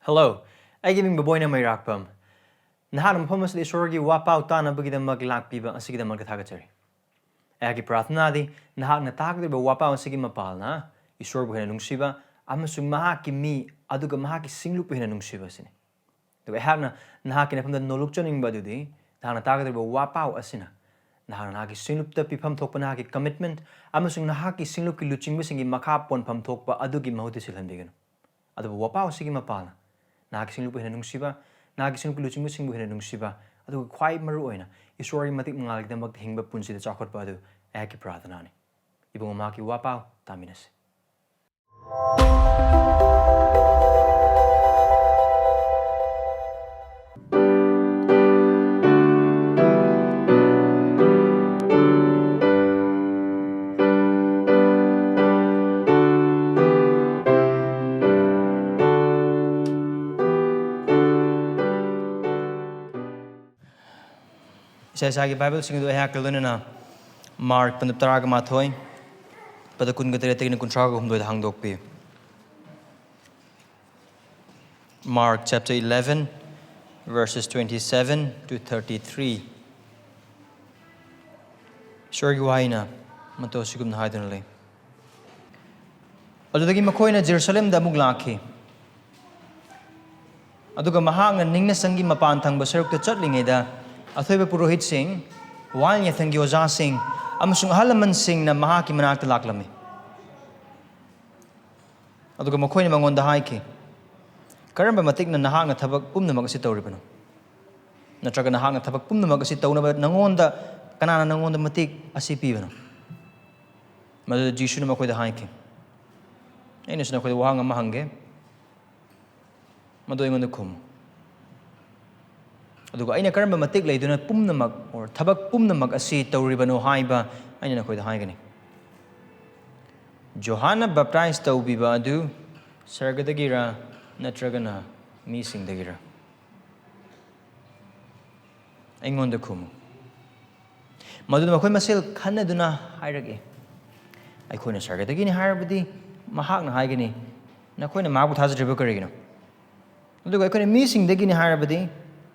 Hello, I giving Boboy na may rakpam. Nahanam pumas di sorgi wapaw tana bagida maglak piba ang sige magkatagachari. Agi prathna di nahak na takdi ba wapaw ang sige mapal na isor buhay na nung siba amasung Mahakki mi aduga Mahakki singlu buhay na nung siba sini. Diba ehak na nahaki na pamda noluk choning ba dudi nahak na takdi ba wapaw asina. Nahak na nahaki singlup ta pipam thok pa nahaki commitment amasung nahaki singlup ki luching bisingi makapon pam thok pa adugi mahuti silhandigan. Adu ba wapaw sige mapal na. Nahaki singlup buhay na nung siba nahaki singlup luching bising buhay na nung siba aduga kwai maru oina isori matik mangalig na magtahingba punsi da chakot pa adu ehaki prathna ni. Ibang Mahakki wapaw taminas. Isa Bible sing do ehak na Mark panuptaraga mathoy padakun ga tere na kuntraga humdoi hangdok pi. Mark chapter 11 verses 27 to 33. Sorgi waina mato sigum na haidon le. Adudagi makoy na Jerusalem da muglaki. Aduga mahang ningna sangi mapantang basaruk ta chatlingai da Athoiba Purohit Singh, while Yathangi Oza Singh, amasung halaman Singh na Mahakki manakta laklami. Aduga makoy na mangonda haiki. Karamba matik na nahak na tabag na magasi tawribano. Natraga nahak na tabag na magasi taw na ba nangonda kanana nangonda matik asipi bano. Madu Jisu na makoy da haiki. Ayun na makoy da wahang mahangge. Madu ingon da kum. Aduga aina karamba matik lay duna pumnamag or tabag pumnamag asi tawribano haiba aina nakoy da haigani. Johanna baptize tawbiba adu sargadagira natragana mising dagira. Ingon da kumu. Madu makoy masil kanna duna hairagi. Ay koy na sargadagini hairabadi mahak na haigani nakoy na mabu thazadriba karigino. Aduga ay koy na mising dagini hairabadi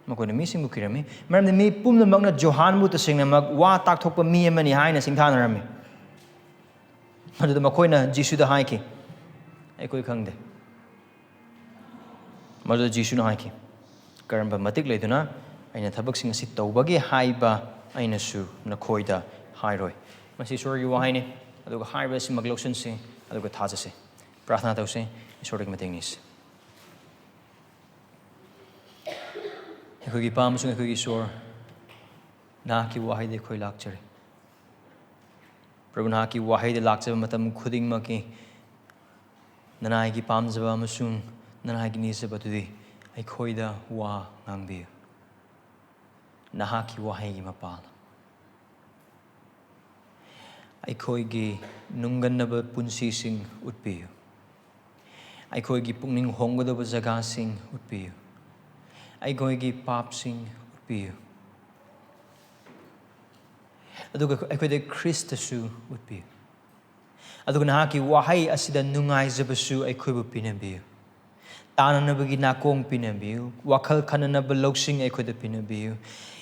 makoy na mising bukirami maram na mi pumna magna Johan mu tasing na mag wa tak thok pa mi mani hai na singthana rami madu makoy na Jisu da haiki ay koy khangde madu Jisu na haiki karamba matik leiduna aina thabak sing asi taibagi haiba aina su na khoi da hairoi masi sorgi wa haini aduga haiba si magloksun si aduga thaja si prathna tause isori ki mating nis Ekogi pamusung ekogi sor Nahakki wahay de koi lakchari. Prabhu Nahakki wahay de lakchaba matam khuding maki nanai ki pamjaba amasung nanai ki nisaba tudi ay koi da wa ngangbi. Nahakki wahay ki mapal. Ay koi gi nungganaba punsi sing utpiyo. Ay koi gi pungning honggadaba jaga sing utpiyo. Ay koi gi pap sing utpiyo. Aduga ay koi de Krista su utpiyo. Aduga Nahakki wahay asida nungay zabasu ay koi bu pinabiyo. Tananabagi nakong pinabiyo. Wakal kananaba loksing ay koi de pinabiyo.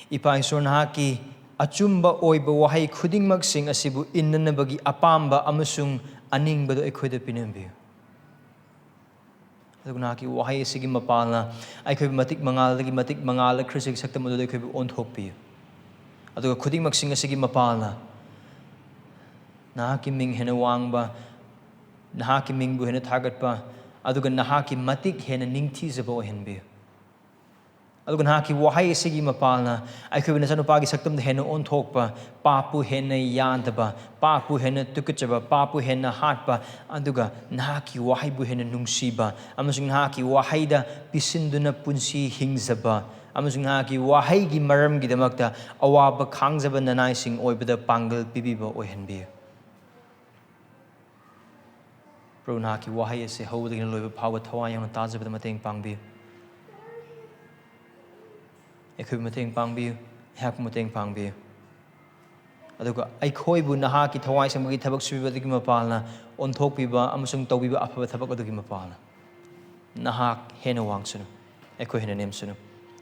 Ipa isor Nahakki achumba oiba wahay khuding magsing asibu innanabagi apamba amasung aning bado ay koi de pinabiyo. Aduga Nahakki wahay sige mapala ay koi matik mangala krisig sakta mo do ay koi onthok piyo. Aduga khuding magsing sige mapala Nahakki ming henawang ba Nahakki ming bu hena thagat pa aduga Nahakki matik hena ningthi zabo henbiyo. Aduga Nahakki wahay sige mapala ay koi nasano pagi saktam de hena onthok pa papu hena yandaba papu hena tukachaba papu hena hatpa aduga Nahakki wahay bu hena nungsiba amasung Nahakki wahay da pisinduna punsi hingzaba amasung Nahakki wahay gi maram gi damakta awaba khangzaba nanai sing oibada pangal pibiba oihenbiyo. Prabhu Nahakki wahay ase hawdagi na loiba phawa thawai yang tajabada mateng pangbiyo. Ekoi mateng pangbiyo, ehak mateng pangbiyo. Aduga ay koi bu Nahakki thawai samagi thabak subibadagi mapalna onthok piba amasung tawbiba afaba thabak adugi mapalna. Nahak hena wangsunu. Eko hena nemsunu.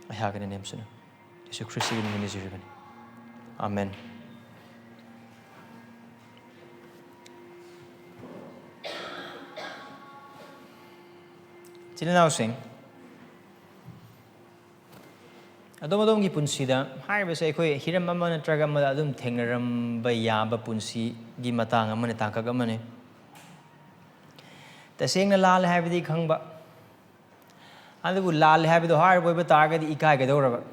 Ayagana nemsunu. Jesu Christi miniziribani. Amen. Now sing. Adom gi punsida haiba se khoi hiram amana traga mada adum thengaram ba yaba punsi gi matang amane tangka gamane tasengna lal haibidi khangba adubu lal haibido har boiba targa di ikai ga doraba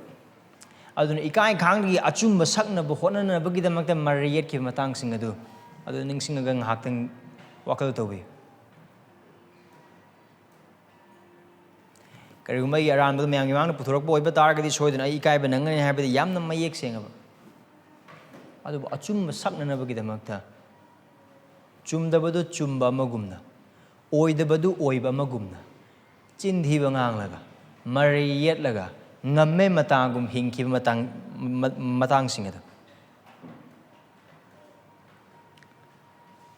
aduna ikai khanggi achumba sakna bo honana bagi damakta mariyet ki matang sing adu ningsinga gang haktang wakal tobi Karigumba around the Mangamana Puturok boy, but target is showed in Aikai Benanga and have the Yam Mayek sing about. A chum Sakna Navagidamakta Chum the Badu Chumba Magumna Oi the Badu Oiba Magumna Chin Hivangalaga Mari Yetlaga Name Matangum Hinki Matang singer.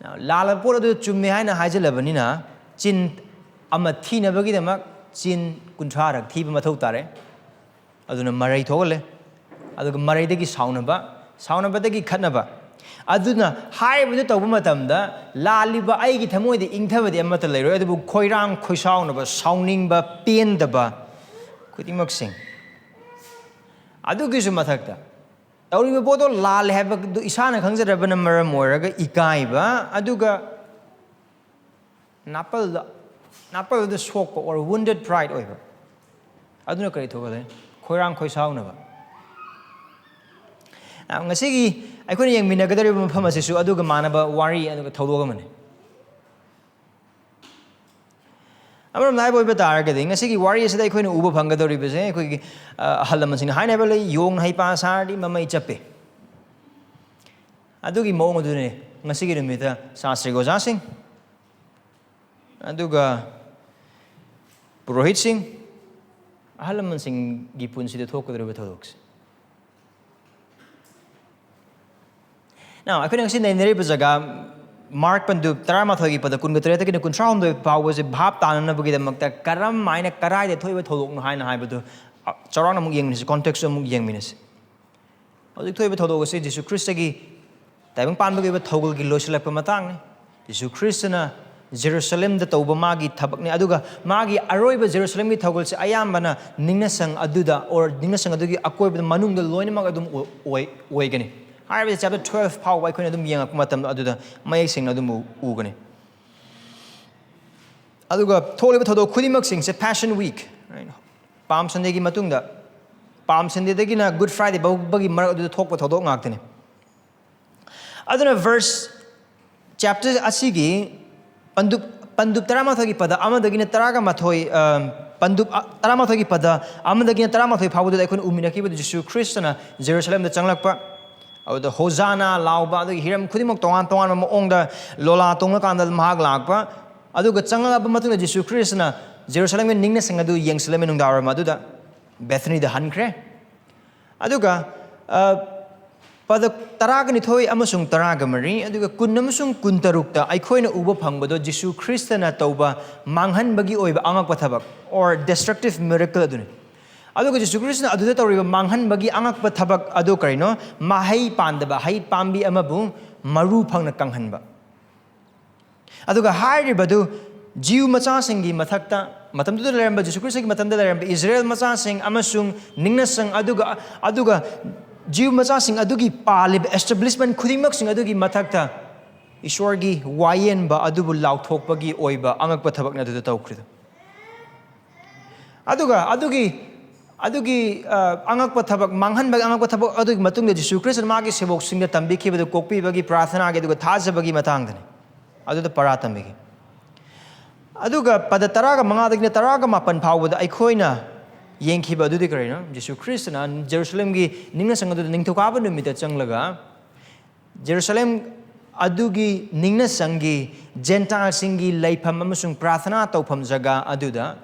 Now Lala Pura Chumihana Hajalabanina Chin Amatina Bagidamak. Chin Kuntarak, Tiba Matotare, Aduna Maray Tole, Aduk Maray Saunaba de Kanaba. Aduna, high with the Tobumatamda, La Liba Aigi Tamoy the Intava de Amatalero, the Koirang Kosaunaba, sounding ba, pain the ba, Kutimok sing. Adukis Matakta. Auriba Bodo Lal have a Isana Kansa Rabana Maramoraga, Ikaiba, Aduga Napal. Napal the swoke or wounded pride over. I don't know Koirang Koisaunava. Now, Nasigi, I couldn't young Minagadari Pamasu, Aduga Manaba, Wari, and Todogamani. I'm from Naiboy Batargading, Nasigi warriors that I couldn't Uber Pangadori Baze, Halamas in High Young Haipa Sardi, Mamma Chape. Adugi Mongodune, Nasigi Mita, Sastri goes asking. Aduga Purohit Singh, Halaman Singh Gipunsi the talk of the Orthodox. Now, I couldn't see the Neribazaga, Mark Pandu, Taramathagi, but the Kungatreta in the control the power was a Baptan and Nabagi the Makta, Karam, Mina, Karai, the Toy Tolok, Hina Haiba, Charanam Yang, context of Yang Minis. Or the Toy Tolok said, Jesu Christi, Taibangpanbagi, Togol Gilosha Pamatang, Jesu Christina. Jerusalem the Taibangpanbagi Tabakni Aduga Magi aroiba Jerusalem ki Togol se ayambana ningnasang aduda or ningnasang adugi akoy the manung the loinamag adum oigani. However, chapter 12 power why kun adum yang matam aduda may sing adum ugani. Aduga toliba todo kudimak sing se Passion Week, right? Palm Sunday ki matungda Palm Sunday dagi na Good Friday bagi marag adu talk ba todo ngaktani. Aduna verse chapter asigi Pandup Taramathagi Pada, Amadagina Taraga Matoi, Pandup Taramathagi Pada, Amadagina Taramatoi Pau, I couldn't Uminaki with Jesu Christina, Jerusalem the Changlapa, or the Hosanna, Lauba, the Hiram Kudimok Toan Onga, Lola Tongakan, Mahaglakpa, Aduga Changa Matuna Jesu Christina, Jerusalem and Ningna Sangadu, Yang Selemen Dara Maduda, Bethany the Hankre. Aduga, Pada Taragani Toy Amasung Taragamari, and the Kunamusung Kuntarukta, I coin Uba Pangbodo, Jesu Christina Toba, Manghan Bagi Oiba Angakpatabak, or destructive miracle. Aduga Jesu Christina Adutta or Manghan Bagi Angakpatabak Adukarino, Mahai Pandaba, Hai Pambi Amabu, Maru Pangna Kanghanba. Aduga Hari Badu, Jew Matsasingi Matakta, Matam to the Lamb, Jesu Christi Matam the Lamb, Israel Matsasing, Amasung, Ningnasang Aduga. Jew Masasing Adugi Palib establishment Kudimak Sing Adugi Matakta Ishwargi Wayen ba Adubu Lau Tokbagi Oiba Angak Patabak na to Tokrit. Adugi Angak Patabak Manghan Bag Angak Patabak Adug Matung the Jesu Christ and Magi Sebok Sing the Tambiki with the Kopi Bagi Prathana get the Taza Bagi Matangani. Adu the Paratambiki. Aduga Padataraga Mangadig Taraga Mapan Power with the Ikoina. Yenkiba do the Karina, Jesu Christ and Jerusalem gi Ningna Sang Ningtokaba Numita Changlaga, Jerusalem Adugi Ningna Sangi, Gentile Singi, Laipamamusung Prathana Topam Zaga Aduda,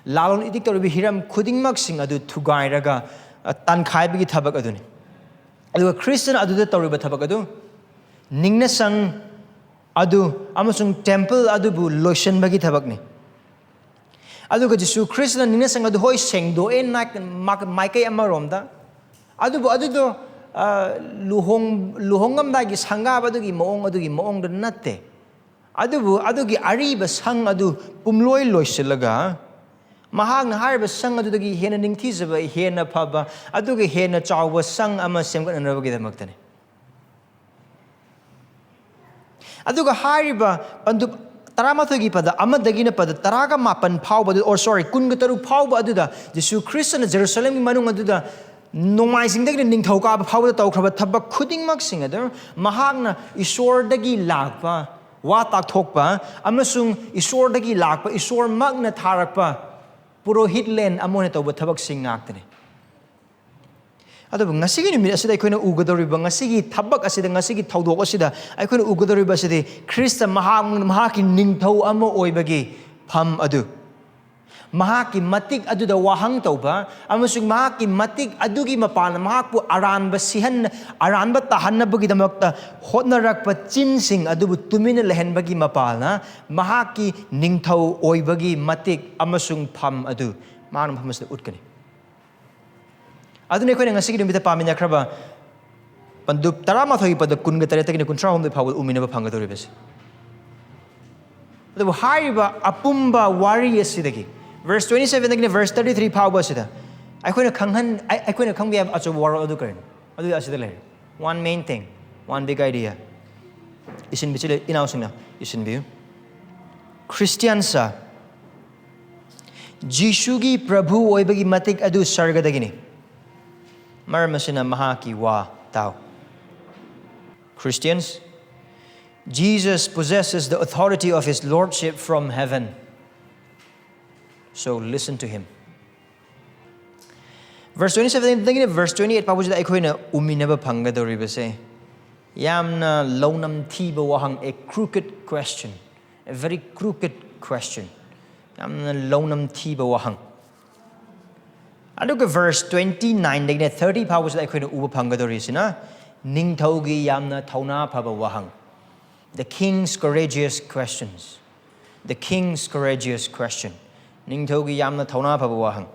Lalon Idictor Hiram Kuding Maxing Adu Tugairaga, Tankai Bigi Tabak Aduni. Adu a Christian Adu the Toriba Tabakadu, Ningna Sang Adu Amusung Temple Adubu Loshan Bagi Tabakni. aduga Jisu Krishna nina sang adu hoi sengdo en maikai amaromda adubu adudo luhongam dagi sanga adugi moong da natte adugi ariba sang adu pumloi loisilaga mahakna hariba sang adudagi hena ningthizaba hena phaba adugi hena chawba sang ama semgatnabagi damaktani aduga hariba pandu Taramathogi pada amadagina pada taraga mapan phawba or sorry kunga taru phawba aduda Jisu Krishna na Jerusalem manung aduda nomaisingdagi ningthauka phawda tawkhraba thabak khudingmak sing adu mahakna iswardagi lakpa wa takthokpa amasung iswardagi lakpa iswar magna tharakpa purohit len amone tawba thabak sing ngaktani adu ngasigi nimit asida aikoina ugadoriba ngasigi thabak asida ngasigi thaudok asida aikoina ugadoriba asidi Krista Mahakki ningthau ama oibagi pham adu Mahakki matik adu da wahang tauba amasung Mahakki matik adugi mapana Mahakpu aranba sihan aranba tahannabagi damakta hotnarakpa chinsing adubu tumina lehenbagi mapana Mahakki ningthau oibagi matik amasung pham adu manam phamasda utkani adune koina ngasigi numita pamina kraba pandup taramathoi pada kunga taretagina kuntra homde phawul uminaba phangadoribes adu haiba apumba wari asidagi verse 27 dagina verse 33 phawba sida aikoina khangbi acho war adu karin adu asida le one main thing one big idea isin bichile inausingna isin biu Christiansa Jisugi Prabhu oibagi matik adu sargadagini maram asina Mahakki wa tao. Christians, Jesus possesses the authority of his lordship from heaven. So listen to him. Verse 27, verse 28, pabujida aikoina uminaba phangadoribase. Yamna launam thiba wahang a crooked question. A very crooked question. Yamna launam thiba wahang. Aduga verse 29 dagna 30 pawus la aikoina uba phangadorisina ningthaugi yamna thauna phaba wahang. The king's courageous questions. The king's courageous question. Ningthaugi yamna thauna phaba wahang.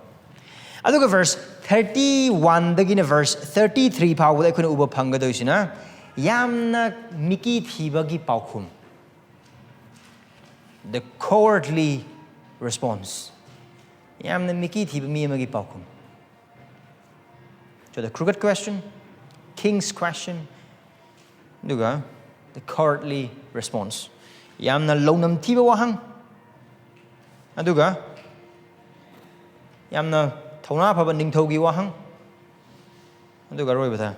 Aduga verse 31 dagina verse 33 pawus la aikoina uba phangadorisina yamna miki thibagi paukhum. The cowardly response. Yamna miki thiba mi amagi paukhum. So the crooked question, king's question, duga the cowardly response. Yamna launam thiba wahang. Aduga yamna thauna phaba ningthaugi wahang. Aduga aroiba ta.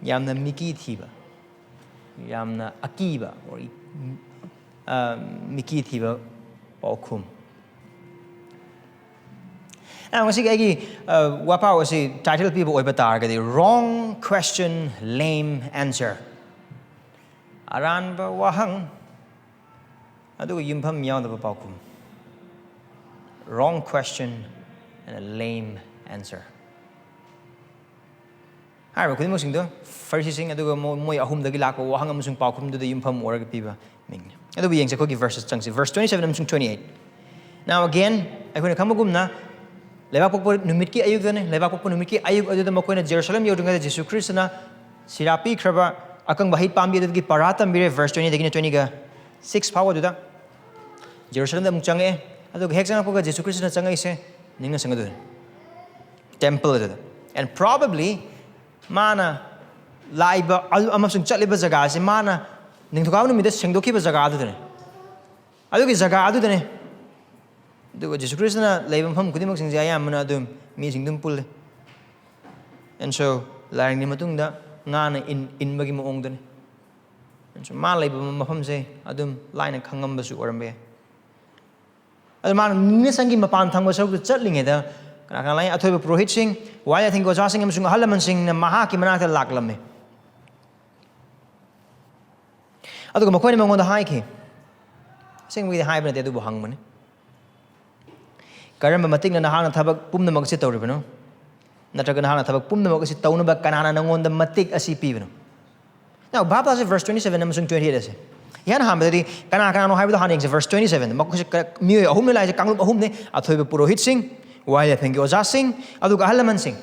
Yamna miki thiba. Yamna akiba or miki thiba paukhum. Now, wapa was title people oibatar the wrong question, lame answer. Aranba wahang adu yimpam yaw paukum. Wrong question and a lame answer. Haiba kudimo singdo first sing adu moi ahum dagi lako wahang amusung paukum do the yimpam oraga piba ming. Adu yeng sa verses changsi verse 27 amusung 28. Now again, I going to come na Leibage pokpo numitki ayuk dane leibage pokpo numitki ayuk aduda makoina Jerusalem yodunga Jisu Krishna sirapi khraba akang bahit pambi adugi parata mire verse 20 dagina 20 ga 6 phawa duda Jerusalem da mukchange adug hek jang poga Jisu Krishna changai se ninga sangadu temple aduda and probably mana laiba amasung chatliba jaga se mana ningthukaw numida sengdokhiba jaga adudane adugi jaga adudane Jisu Krishna leibam pham kudimok sing jaya mana dum mi sing dum pul and so laring ni matungda ngana in bagi mo ong dane and so ma leibam mapham se adum line khangam basu orambe adu man ni sangi mapan thang basu chatlinge da kana lai athoiba purohit sing why I think was asking him sung halaman sing na Mahakki manakta laklamme adu ko makhoi ni mangonda haike sing wi haiba na adu bu hangmane Karamba matik na nahang thabak pumna magsi tawribano natraga nahang thabak pumna magsi tawnaba kanana nangonda matik asi pibano Now, Baptist verse 27 and 28. Yan hamadi kana no haiba haning verse 27. Makus mi ahum lai kanglup ahum ne athoi purohit sing, wai thank you oja sing, adu halaman sing.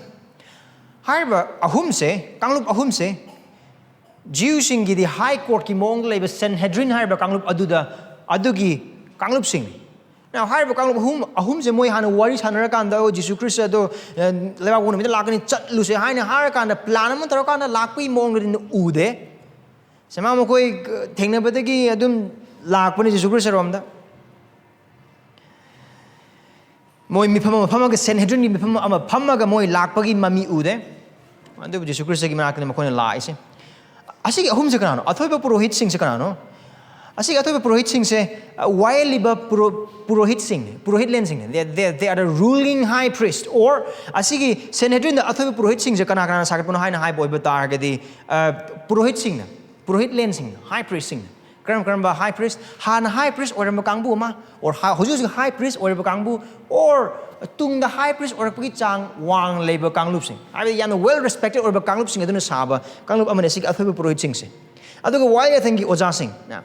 Haiba ahum se kanglup ahum se Jew sing gi the high court ki mong lai Sanhedrin haiba kanglup adugi kanglup sing. Now haiba kanglup ahum se moi hana wari hanara kanda Jisu Christ ado lewa wonu mi lakani chatlu se haina har kanda plan man taro kanda lakpi mong rin ude. Sama mo koi thengna badagi adum lakpani Jisu Christ romda. Moi mi phama ga Sanhedrin mi phama ga moi lakpagi mami ude. Adu Jisu Christ gi manakne mo koi la ise. Asigi ahum se kanano athoiba purohit sing se kanano. Asigi athoiba purohit sing se wailiba purohit sing purohit len sing they are the ruling high priest or asigi Sanhedrin the athoiba purohit sing se kana sagat puno haina high boy batar ga di purohit sing na purohit len sing high priest sing karam ba high priest han high priest or makangbu ma or hoju high priest or makangbu or tung the high priest or pagi chang wang labor kanglup sing I yan well respected or kanglup sing aduna saba kanglup amane sig athoiba purohit sing se aduga why I think oja sing na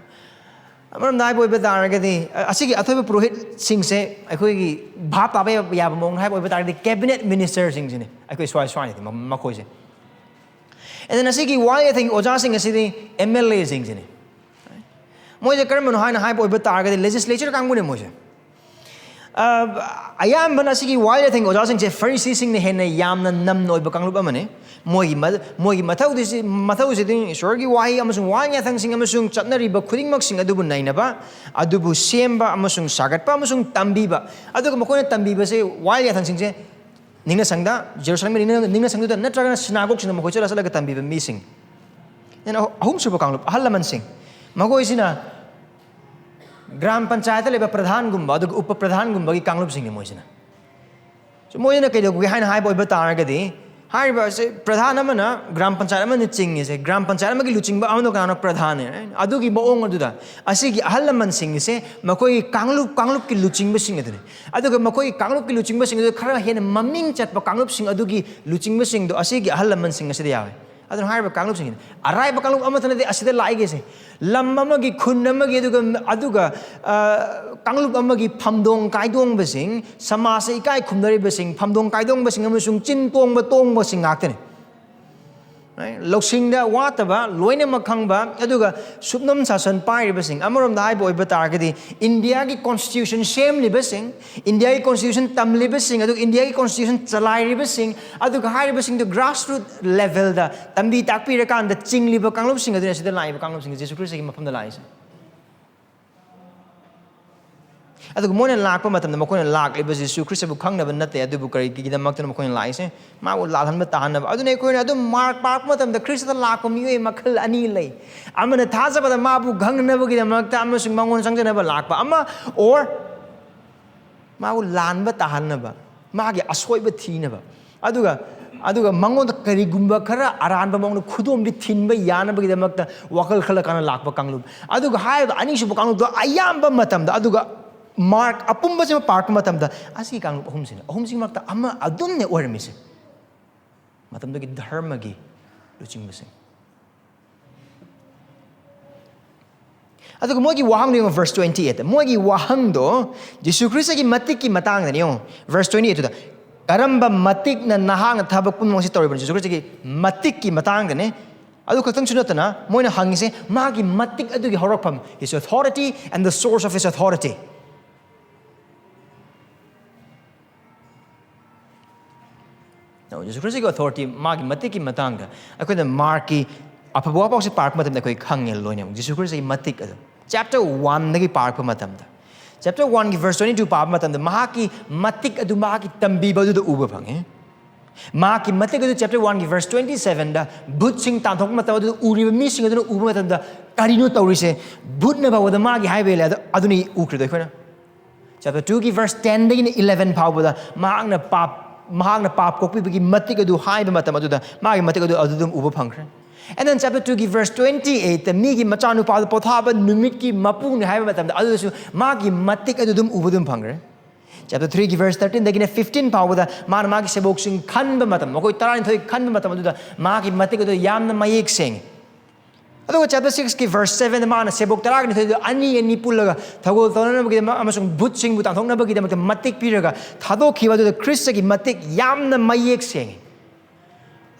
amaram dai boy batar ga di asigi athoiba purohit sing se akoi gi bhap tabe ya mong hai boy batar di cabinet minister sing sine akoi swai ti makoi se and then asigi why I think oja sing asidi MLA sing sine moi je karam no haina hai boy batar ga di legislature kang bune moi je ayam bana sigi why I think oja sing je Pharisee sing ne hena yam na nam noi ba kanglup amane moi mathau si ding sorgi wahi amasung wanya thang sing amasung chatnari ba khuding mak sing adubu naina ba adubu semba amasung sagat pa amasung tambi ba aduga makona tambi ba se wanya thang sing je ningna sangda Jerusalem ningna sangdu da natraga synagogue sing makoi chala sala ga tambi ba mi sing and ahum suba kanglup halaman sing magoi sina gram panchayat le ba pradhan gumba adug up pradhan gumba gi kanglup sing ne moi sina so moi na kai dogu haina hai boy ba tar ga di hai ba se pradhan amana gram panchayat amana ching se gram panchayat amagi luching ba amano kana pradhan ne adugi boong aduda asigi ahalaman sing se makoi kanglup ki luching ba sing adune aduga makoi kanglup ki luching ba sing adu khara hen maming chat ba kanglup sing adugi luching ba sing do asigi ahalaman sing se yawe adun hai ba kanglup sing arai ba kanglup amathana de asida laige se lam amagi khun amagi aduga kanglup amagi phamdong kaidong ba sing samasa ikai khumdari ba sing phamdong kaidong ba sing amasung chin tong ba sing ngaktene loksing da wataba loina makhang ba aduga supnam sasan pai ba sing amarom dai boy batar gadi India ki constitution same li ba sing India ki constitution tam li ba sing adu India ki constitution chalai ri ba sing aduga hai ba sing the grassroots level da tambi takpi ra kan da ching li ba kanglup sing adu sida lai ba kanglup sing Jesus Christ ki mafam da lai se aduga mona lak pa matam da makona lak le ba Jesus Christ bu khang na ba natte adu bu kari ki da mak ta makona lai se ma u lalhan ba tahan na adu ne ko na adu mark park matam da Christ da lak mi e makhal ani lei amana thaja ba da ma bu gang na ba ki da mak ta am sing mangon sang na ba lak pa ama or ma u lan ba tahan na ba ma gi asoi ba thi na ba aduga mangon da kari gumba khara aran ba mong khudom di thin ba yana ba ki da mak ta wakal khala kana lak pa kanglup aduga hai ani su ba kanglup do ayam ba matam da aduga mark apumba se park matam da asi kanglup ahum sing makta ama adun ne or mi se matam do gi dharma gi luching ba sing aduga mo gi wahang ni verse 28 mo gi wahang do Jisu Christ gi matik ki matang na niyo verse 28 da karamba matik na nahang thabak pun mo si tori Jisu Christ gi matik ki matang ne adu khatang chunatana mo na hangi se magi matik adu gi horokpam his authority and the source of his authority now Jesus Christ authority magi matik ki matang da akoi da marki apabwa pa se park matam da koi khangel loina Jesus Christ matik adu chapter 1 dagi park matam da chapter 1 ki verse 22 pa matam da Mahakki matik adu Mahakki tambi ba du da uba phange Mahakki matik adu chapter 1 ki verse 27 da bhut sing tanthok matam adu uri mi sing adu uba matam da karino tawri se bhut na ba da magi highway la adu ni ukri da khona chapter 2 ki verse 10 dagi 11 pa ba da mahang na pap kokpi bagi matik adu haiba matam adu da magi matik adu dum uba phangkhre and then chapter 2 ki verse 28 the mi gi machanu pa pothaba numit ki mapu ni haiba matam da adu su magi matik adu dum uba dum phangre chapter 3 ki verse 13 dagina 15 pa da magi sebok sing khan ba matam makoi taran thoi khan ba matam adu da magi matik adu yamna mayek sing ꯑꯗꯨꯒ chapter 6ꯒꯤ verse 7ꯗ ꯃꯥꯅ ꯁꯦꯕꯣꯛ 12 ꯑꯅꯤ ꯄꯨꯜꯂꯒ ꯊꯧꯒꯜ ꯇꯧꯅꯅꯕꯒꯤꯗꯃꯛ ꯑꯃꯁꯨꯡ ꯚꯨꯠꯁꯤꯡꯕꯨ ꯇꯥꯟꯊꯣꯛꯅꯕꯒꯤꯗꯃꯛꯇ ꯃꯇꯤꯛ ꯄꯤꯔꯒ ꯊꯥꯗꯣꯛꯈꯤꯕ ꯑꯗꯨꯗ ꯈ꯭ꯔꯤꯁꯇꯒꯤ ꯃꯇꯤꯛ ꯌꯥꯝꯅ ꯃꯌꯦꯛ ꯁꯦꯡꯉꯤ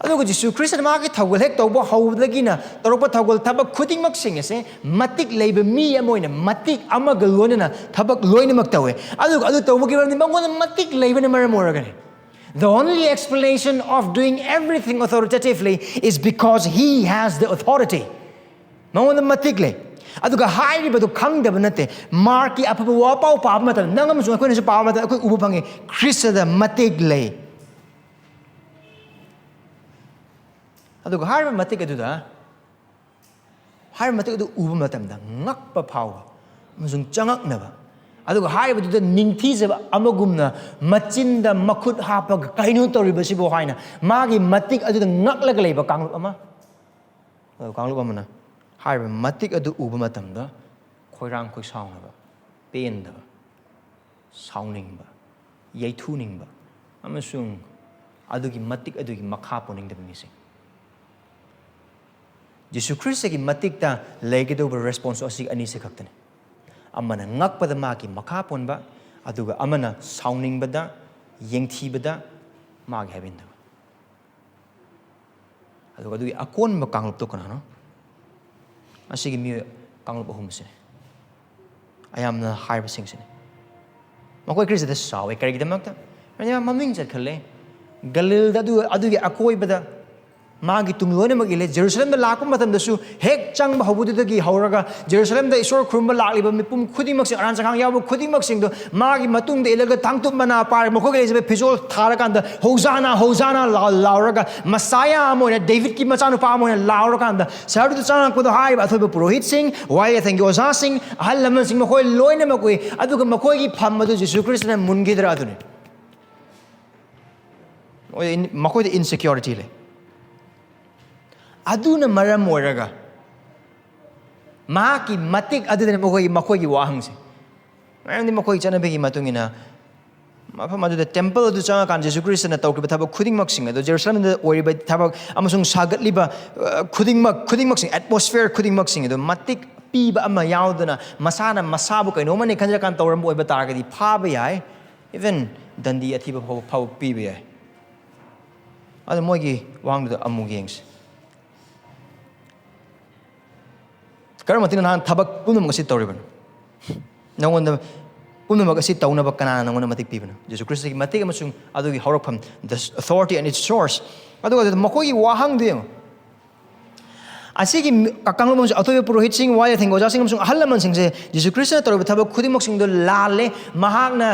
ꯑꯗꯨꯒ ꯖꯤꯁꯨ ꯈ꯭ꯔꯤꯁꯇꯅ ꯃꯥꯒꯤ ꯊꯧꯒꯜ ꯍꯦꯛ ꯇꯧꯕ ꯍꯧꯕꯗꯒꯤꯅ ꯇꯧꯔꯛꯄ ꯊꯧꯒꯜ ꯊꯕꯛ ꯈꯨꯗꯤꯡꯃꯛꯁꯤꯡ ꯑꯁꯦ matik ꯂꯩꯕ ꯃꯤ ꯑꯃ ꯑꯣꯏꯅ matik ꯑꯃꯒ ꯂꯣꯏꯅꯅ ꯊꯕꯛ ꯂꯣꯏꯅꯃꯛ ꯇꯧꯋꯦ ꯑꯗꯨꯒ ꯑꯗꯨ ꯇꯧꯕꯒꯤ ꯃꯔꯝꯗꯤ ꯃꯉꯣꯟꯗ matik ꯂꯩꯕꯅ ꯃꯔꯝ ꯑꯣꯏꯔꯒꯅꯤ The only explanation of doing everything authoritatively is because he has the authority. ꯃꯉꯣꯟꯗ matik ꯂꯩ ꯑꯗꯨꯒ ꯍꯥꯏꯔꯤꯕꯗꯨ ꯈꯪꯗꯕ ꯅꯠꯇꯦ ꯃꯥꯔꯛꯀꯤ ꯑꯐꯕ ꯋꯥꯄꯥꯎ ꯄꯥꯕ ꯃꯇꯝꯗ ꯅꯪ ꯑꯃꯁꯨꯡ ꯑꯩꯈꯣꯏꯅꯁꯨ ꯄꯥꯕ ꯃꯇꯝꯗ ꯑꯩꯈꯣꯏ ꯎꯕ ꯐꯪꯉꯤ ꯈ꯭ꯔꯤꯁꯇꯗ matik ꯂꯩ ꯑꯗꯨꯒ ꯍꯥꯏꯔꯤꯕ matik ꯑꯗꯨ ꯎꯕ ꯃꯇꯝꯗ ꯉꯛꯄ ꯐꯥꯎꯕ ꯑꯃꯁꯨꯡ ꯆꯉꯛꯅꯕ ꯑꯗꯨꯒ ꯍꯥꯏꯔꯤꯕꯗꯨꯗ ꯅꯤꯡꯊꯤꯖꯕ ꯑꯃꯒꯨꯝꯅ ꯃꯆꯤꯟꯗ ꯃꯈꯨꯠ ꯍꯥꯞꯄꯒ ꯀꯩꯅꯣ ꯇꯧꯔꯤꯕꯁꯤꯕꯨ ꯍꯥꯏꯅ ꯃꯥꯒꯤ matik ꯑꯗꯨꯗ ꯉꯛꯂꯒ ꯂꯩꯕ ꯀꯥꯡꯂꯨꯞ ꯑꯃ ꯀꯥꯡꯂꯨꯞ ꯑꯃꯅ ꯍꯥꯏꯔꯤꯕ matik ꯑꯗꯨ ꯎꯕ ꯃꯇꯝꯗ ꯈꯣꯏꯔꯥꯡ ꯈꯣꯏꯁꯥꯎꯅꯕ ꯄꯦꯟꯗꯕ ꯁꯥꯎꯅꯤꯡꯕ ꯌꯩꯊꯨꯅꯤꯡꯕ ꯑꯃꯁꯨꯡ ꯑꯗꯨꯒꯤ matik ꯑꯗꯨꯒꯤ ꯃꯈꯥ ꯄꯣꯟꯅꯤꯡꯗꯕ ꯃꯤꯁꯤꯡ ꯖꯤꯁꯨ ꯈ꯭ꯔꯤꯁꯇꯒꯤ matikꯇ ꯂꯩꯒꯗꯧꯕ ꯔꯦꯁꯄꯣꯟꯁ ꯑꯁꯤ ꯑꯅꯤꯁꯦ ꯈꯛꯇꯅꯤ ꯑꯃꯅ ꯉꯛꯄꯗ ꯃꯥꯒꯤ ꯃꯈꯥ ꯄꯣꯟꯕ ꯑꯗꯨꯒ ꯑꯃꯅ ꯁꯥꯎꯅꯤꯡꯕꯗ ꯌꯦꯡꯊꯤꯕꯗ ꯃꯥꯒꯤ ꯍꯥꯏꯕꯤꯟꯗꯕ ꯑꯗꯨꯒ ꯑꯗꯨꯒꯤ ꯑꯀꯣꯟꯕ ꯀꯥꯡꯂꯨꯞꯇꯣ ꯀꯅꯥꯅꯣ ꯑꯁꯤꯒꯤ ꯃꯤꯑꯣꯏ ꯀꯥꯡꯂꯨꯞ ꯑꯍꯨꯝꯁꯤꯅꯤ ꯑꯌꯥꯝꯅ ꯍꯥꯏꯔꯤꯕꯁꯤꯡꯁꯤꯅꯤ ꯃꯈꯣꯏ ꯈ꯭ꯔꯤꯁꯇꯗ ꯁꯥꯎꯋꯦ ꯀꯔꯤꯒꯤꯗꯃꯛꯇ ꯃꯃꯤꯡ ꯆꯠꯈꯜꯂꯦ ꯒꯂꯤꯜꯗ ꯑꯗꯨꯒꯤ ꯑꯀꯣꯏꯕꯗ ꯃꯥꯒꯤ ꯇꯨꯡ ꯂꯣꯏꯅꯃꯛ ꯏꯜꯂꯦ ꯖꯦꯔꯨꯁꯂꯦꯝꯗ ꯂꯥꯛꯄ ꯃꯇꯝꯗꯁꯨ ꯍꯦꯛ ꯆꯪꯕ ꯍꯧꯕꯗꯨꯗꯒꯤ ꯍꯧꯔꯒ ꯖꯦꯔꯨꯁꯂꯦꯝꯗ ꯏꯁꯣꯔ ꯈꯨꯔꯨꯝꯕ ꯂꯥꯛꯂꯤꯕ ꯃꯤꯄꯨꯝ ꯈꯨꯗꯤꯡꯃꯛꯁꯦ ꯑꯔꯥꯟ ꯆꯈꯥꯡ ꯌꯥꯎꯕ ꯈꯨꯗꯤꯡꯃꯛꯁꯤꯡꯗꯣ ꯃꯥꯒꯤ ꯃꯇꯨꯡꯗ ꯏꯜꯂꯒ ꯊꯥꯡꯇꯨꯞ ꯃꯅꯥ ꯄꯥꯏꯔꯒ ꯃꯈꯣꯏꯒꯤ ꯂꯩꯖꯕ ꯐꯤꯖꯣꯜ ꯊꯥꯔꯀꯥꯟꯗ ꯍꯣꯖꯥꯅꯥ ꯍꯣꯖꯥꯅꯥ ꯂꯥꯎꯔꯒ ꯃꯁꯥꯌꯥ ꯑꯃ ꯑꯣꯏꯅ ꯗꯦꯕꯤꯠꯀꯤ ꯃꯆꯥꯅꯨꯄꯥ ꯑꯃ ꯑꯣꯏꯅ ꯂꯥꯎꯔꯀꯥꯟꯗ ꯁꯍꯔꯗꯨꯗ ꯆꯪꯉꯛꯄꯗꯣ ꯍꯥꯏꯔꯤꯕ ꯑꯊꯣꯏꯕ ꯄꯨꯔꯣꯍꯤꯠꯁꯤꯡ ꯋꯥꯌꯦꯜꯊꯪꯒꯤ ꯑꯣꯖꯥꯁꯤꯡ ꯑꯍꯜ ꯂꯃꯟꯁꯤꯡ ꯃꯈꯣꯏ ꯂꯣꯏꯅꯃꯛ ꯎꯏ ꯑꯗꯨꯒ ꯃꯈꯣꯏꯒꯤ ꯐꯝ ꯑꯗꯨ ꯖꯤꯁꯨ ꯈ꯭ꯔꯤꯁꯇꯅ ꯃꯨꯟꯈꯤꯗ꯭ꯔꯥ ꯑꯗꯨꯅꯤ ꯃꯈꯣꯏꯗ insecurity ꯂꯩ ꯑꯗꯨꯅ ꯃꯔꯝ ꯑꯣꯏꯔꯒ ꯃꯍꯥꯛꯀꯤ matik ꯑꯗꯨꯗꯅ ꯃꯈꯣꯏꯒꯤ ꯋꯥꯍꯪꯁꯦ ꯃꯔꯝꯗꯤ ꯃꯈꯣꯏꯒꯤ ꯆꯠꯅꯕꯤꯒꯤ ꯃꯇꯨꯡ ꯏꯟꯅ ꯃꯐꯝ ꯑꯗꯨꯗ ꯇꯦꯝꯄꯜ ꯑꯗꯨ ꯆꯪꯉꯀꯥꯟꯗ ꯖꯤꯁꯨ ꯈ꯭ꯔꯤꯁꯇꯅ ꯇꯧꯈꯤꯕ ꯊꯕꯛ ꯈꯨꯗꯤꯡꯃꯛꯁꯤꯡ ꯑꯗꯨ ꯖꯦꯔꯨꯁꯂꯦꯝꯗ ꯑꯣꯏꯔꯤꯕ ꯊꯕꯛ ꯑꯃꯁꯨꯡ ꯁꯥꯒꯠꯂꯤꯕ ꯈꯨꯗꯤꯡꯃꯛꯁꯤꯡ ꯑꯦꯠꯃꯣꯁꯐꯤꯌꯔ ꯈꯨꯗꯤꯡꯃꯛꯁꯤꯡ ꯑꯗꯨ matik ꯄꯤꯕ ꯑꯃ ꯌꯥꯎꯗꯅ ꯃꯁꯥꯅ ꯃꯁꯥꯕꯨ ꯀꯩꯅꯣꯝꯃꯅꯤ ꯈꯟꯖꯔꯀꯥꯟꯗ ꯇꯧꯔꯝꯕ ꯑꯣꯏꯕ ꯇꯥꯔꯒꯗꯤ ꯐꯥꯕ ꯌꯥꯏ ꯏꯚꯟ ꯗꯟꯗꯤ ꯑꯊꯤꯕ ꯐꯥꯎꯕ ꯄꯤꯕ ꯌꯥꯏ ꯑꯗꯨ ꯃꯣꯏꯒꯤ ꯋꯥꯍꯪꯗꯨꯗ ꯑꯃꯨꯛ ꯌꯦꯡꯁꯤ ꯀꯔꯝꯕ ꯃꯇꯤꯛ ꯅꯍꯥꯟ ꯊꯕꯛ ꯄꯨꯝꯅꯃꯛ ꯑꯁꯤ ꯇꯧꯔꯤꯕꯅꯣ ꯅꯉꯣꯟꯗ ꯄꯨꯝꯅꯃꯛ ꯑꯁꯤ ꯇꯧꯅꯕ ꯀꯅꯥꯅ ꯅꯉꯣꯟꯗ matik ꯄꯤꯕꯅꯣ ꯖꯤꯁꯨ ꯈ꯭ꯔꯤꯁꯇꯒꯤ matik ꯑꯃꯁꯨꯡ ꯑꯗꯨꯒꯤ ꯍꯧꯔꯛꯐꯝ the authority and its source ꯑꯗꯨꯒ ꯃꯈꯣꯏꯒꯤ ꯋꯥꯍꯪꯗꯨ ꯌꯦꯡꯉꯨ ꯑꯁꯤꯒꯤ ꯀꯥꯡꯂꯨꯞ ꯑꯃꯁꯨꯡ ꯑꯇꯣꯞꯄ ꯄꯨꯔꯣꯍꯤꯠꯁꯤꯡ ꯋꯥꯌꯦꯜꯊꯪꯒꯤ ꯑꯣꯖꯥꯁꯤꯡ ꯑꯃꯁꯨꯡ ꯑꯍꯜ ꯂꯃꯟꯁꯤꯡꯁꯦ ꯖꯤꯁꯨ ꯈ꯭ꯔꯤꯁꯇꯅ ꯇꯧꯔꯤꯕ ꯊꯕꯛ ꯈꯨꯗꯤꯡꯃꯛꯁꯤꯡꯗꯣ ꯂꯥꯜꯂꯦ ꯃꯍꯥꯛꯅ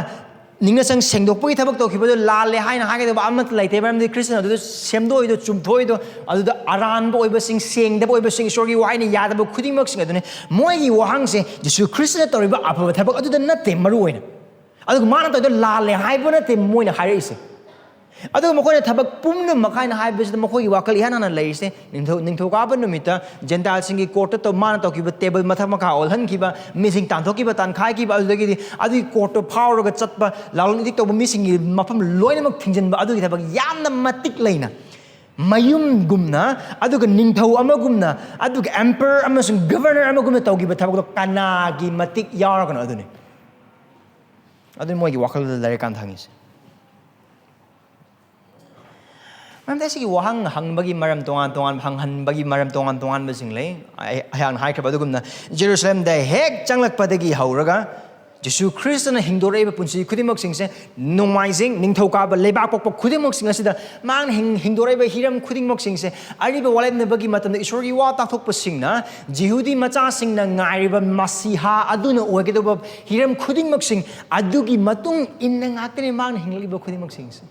ꯅꯤꯡꯅꯆꯪ ꯁꯦꯡꯗꯣꯛꯄꯒꯤ ꯊꯕꯛ ꯇꯧꯈꯤꯕꯗꯣ ꯂꯥꯜꯂꯦ ꯍꯥꯏꯅ ꯍꯥꯏꯒꯗꯕ ꯑꯃꯠꯇ ꯂꯩꯇꯦ ꯃꯔꯝꯗꯤ ꯈ꯭ꯔꯤꯁꯇꯅ ꯑꯗꯨꯗ ꯁꯦꯝꯗꯣꯛꯏꯗꯣ ꯆꯨꯝꯊꯣꯛꯏꯗꯣ ꯑꯗꯨꯗ ꯑꯔꯥꯟꯕ ꯑꯣꯏꯕꯁꯤꯡ ꯁꯦꯡꯗꯕ ꯑꯣꯏꯕꯁꯤꯡ ꯏꯁꯣꯔꯒꯤ ꯋꯥꯍꯩꯅ ꯌꯥꯗꯕ ꯈꯨꯗꯤꯡꯃꯛꯁꯤꯡ ꯑꯗꯨꯅꯤ ꯃꯣꯏꯒꯤ ꯋꯥꯍꯪꯁꯦ ꯖꯤꯁꯨ ꯈ꯭ꯔꯤꯁꯇꯅ ꯇꯧꯔꯤꯕ ꯑꯐꯕ ꯊꯕꯛ ꯑꯗꯨꯗ ꯅꯠꯇꯦ ꯃꯔꯨ ꯑꯣꯏꯅ ꯑꯗꯨꯒ ꯃꯥꯅ ꯇꯧꯔꯤꯗꯣ ꯂꯥꯜꯂꯦ ꯍꯥꯏꯕ ꯅꯠꯇꯦ ꯃꯣꯏꯅ ꯍꯥꯏꯔꯛꯏꯁే ꯑꯗꯨꯒ ꯃꯈꯣꯏꯅ ꯊꯕꯛ ꯄꯨꯝꯅꯃꯛ ꯍꯥꯏꯅ ꯍꯥꯏꯕꯁꯤꯗ ꯃꯈꯣꯏꯒꯤ ꯋꯥꯈꯜ ꯏꯍꯥꯟ ꯍꯥꯟꯅ ꯂꯩꯔꯤꯁꯦ ꯅꯤꯡꯊꯧꯀꯥꯕ ꯅꯨꯃꯤꯠꯇ ꯖꯦꯟꯇꯥꯏꯜꯁꯤꯡꯒꯤ ꯀꯣꯔꯠꯇ ꯃꯥꯅ ꯇꯧꯈꯤꯕ ꯇꯦꯕꯜ ꯃꯊꯛ ꯃꯈꯥ ꯑꯣꯜꯍꯟꯈꯤꯕ ꯃꯤꯁꯤꯡ ꯇꯥꯟꯊꯣꯛꯈꯤꯕ ꯇꯥꯟꯈꯥꯏꯈꯤꯕ ꯑꯗꯨꯗꯒꯤꯗꯤ ꯑꯗꯨꯒꯤ ꯀꯣꯔꯠꯇꯣ ꯐꯥꯎꯔꯒ ꯆꯠꯄ ꯂꯂꯣꯟ ꯏꯇꯤꯛ ꯇꯧꯕ ꯃꯤꯁꯤꯡꯒꯤ ꯃꯐꯝ ꯂꯣꯏꯅꯃꯛ ꯊꯤꯡꯖꯤꯟꯕ ꯑꯗꯨꯒꯤ ꯊꯕꯛ ꯌꯥꯝꯅ matik ꯂꯩꯅ ꯃꯌꯨꯝꯒꯨꯝꯅ ꯑꯗꯨꯒ ꯅꯤꯡꯊꯧ ꯑꯃꯒꯨꯝꯅ ꯑꯗꯨꯒ ꯑꯦꯝꯄꯔꯔ ꯑꯃꯁꯨꯡ ꯒꯕꯔꯅꯔ ꯑꯃꯒꯨꯝꯅ ꯇꯧꯈꯤꯕ ꯊꯕꯛꯇꯣ ꯀꯅꯥꯒꯤ matik ꯌꯥꯎꯔꯒꯅꯣ ꯑꯗꯨꯅꯤ ꯑꯗꯨꯅꯤ ꯃꯣꯏꯒꯤ ꯋꯥꯈꯜꯗ ꯂꯩꯔꯀꯥꯟꯗ ꯍꯪꯉꯤꯁꯦ ꯃꯔꯝꯗꯤ ꯑꯁꯤꯒꯤ ꯋꯥꯍꯪ ꯍꯪꯕꯒꯤ ꯃꯔꯝ ꯍꯪꯍꯟꯕꯒꯤ ꯃꯔꯝ ꯇꯣꯉꯥꯟꯕꯁꯤꯡ ꯂꯩ ꯑꯩꯍꯥꯛꯅ ꯍꯥꯏꯈ꯭ꯔꯕ ꯑꯗꯨꯒꯨꯝꯅ ꯖꯦꯔꯨꯁꯂꯦꯝꯗ ꯍꯦꯛ ꯆꯪꯂꯛꯄꯗꯒꯤ ꯍꯧꯔꯒ ꯖꯤꯁꯨ ꯈ꯭ꯔꯤꯁꯇꯅ ꯍꯤꯡꯗꯣꯔꯛꯏꯕ ꯄꯨꯟꯁꯤ ꯈꯨꯗꯤꯡꯃꯛꯁꯤꯡꯁꯦ ꯅꯣꯡꯃꯥꯏꯖꯤꯡ ꯅꯤꯡꯊꯧꯀꯥꯕ ꯂꯩꯕꯥꯛ ꯄꯣꯛꯄ ꯈꯨꯗꯤꯡꯃꯛꯁꯤꯡ ꯑꯁꯤꯗ ꯃꯥꯅ ꯍꯤꯡꯗꯣꯔꯛꯏꯕ ꯍꯤꯔꯝ ꯈꯨꯗꯤꯡꯃꯛꯁꯤꯡꯁꯦ ꯑꯔꯤꯕ ꯋꯥꯠꯂꯦꯞꯅꯕꯒꯤ ꯃꯇꯝꯗ ꯏꯁꯣꯔꯒꯤ ꯋꯥ ꯇꯥꯛꯊꯣꯛꯄꯁꯤꯡꯅ ꯖꯤꯍꯨꯗꯤ ꯃꯆꯥꯁꯤꯡꯅ ꯉꯥꯏꯔꯤꯕ ꯃꯁꯤꯍꯥ ꯑꯗꯨꯅ ꯑꯣꯏꯒꯗꯧꯕ ꯍꯤꯔꯝ ꯈꯨꯗꯤꯡꯃꯛꯁꯤꯡ ꯑꯗꯨꯒꯤ ꯃꯇꯨꯡ ꯏꯟꯅ ꯉꯥꯛꯇꯅꯤ ꯃꯥꯅ ꯍꯤꯡꯂꯛꯂꯤꯕ ꯈꯨꯗꯤꯡꯃꯛꯁꯤꯡꯁꯦ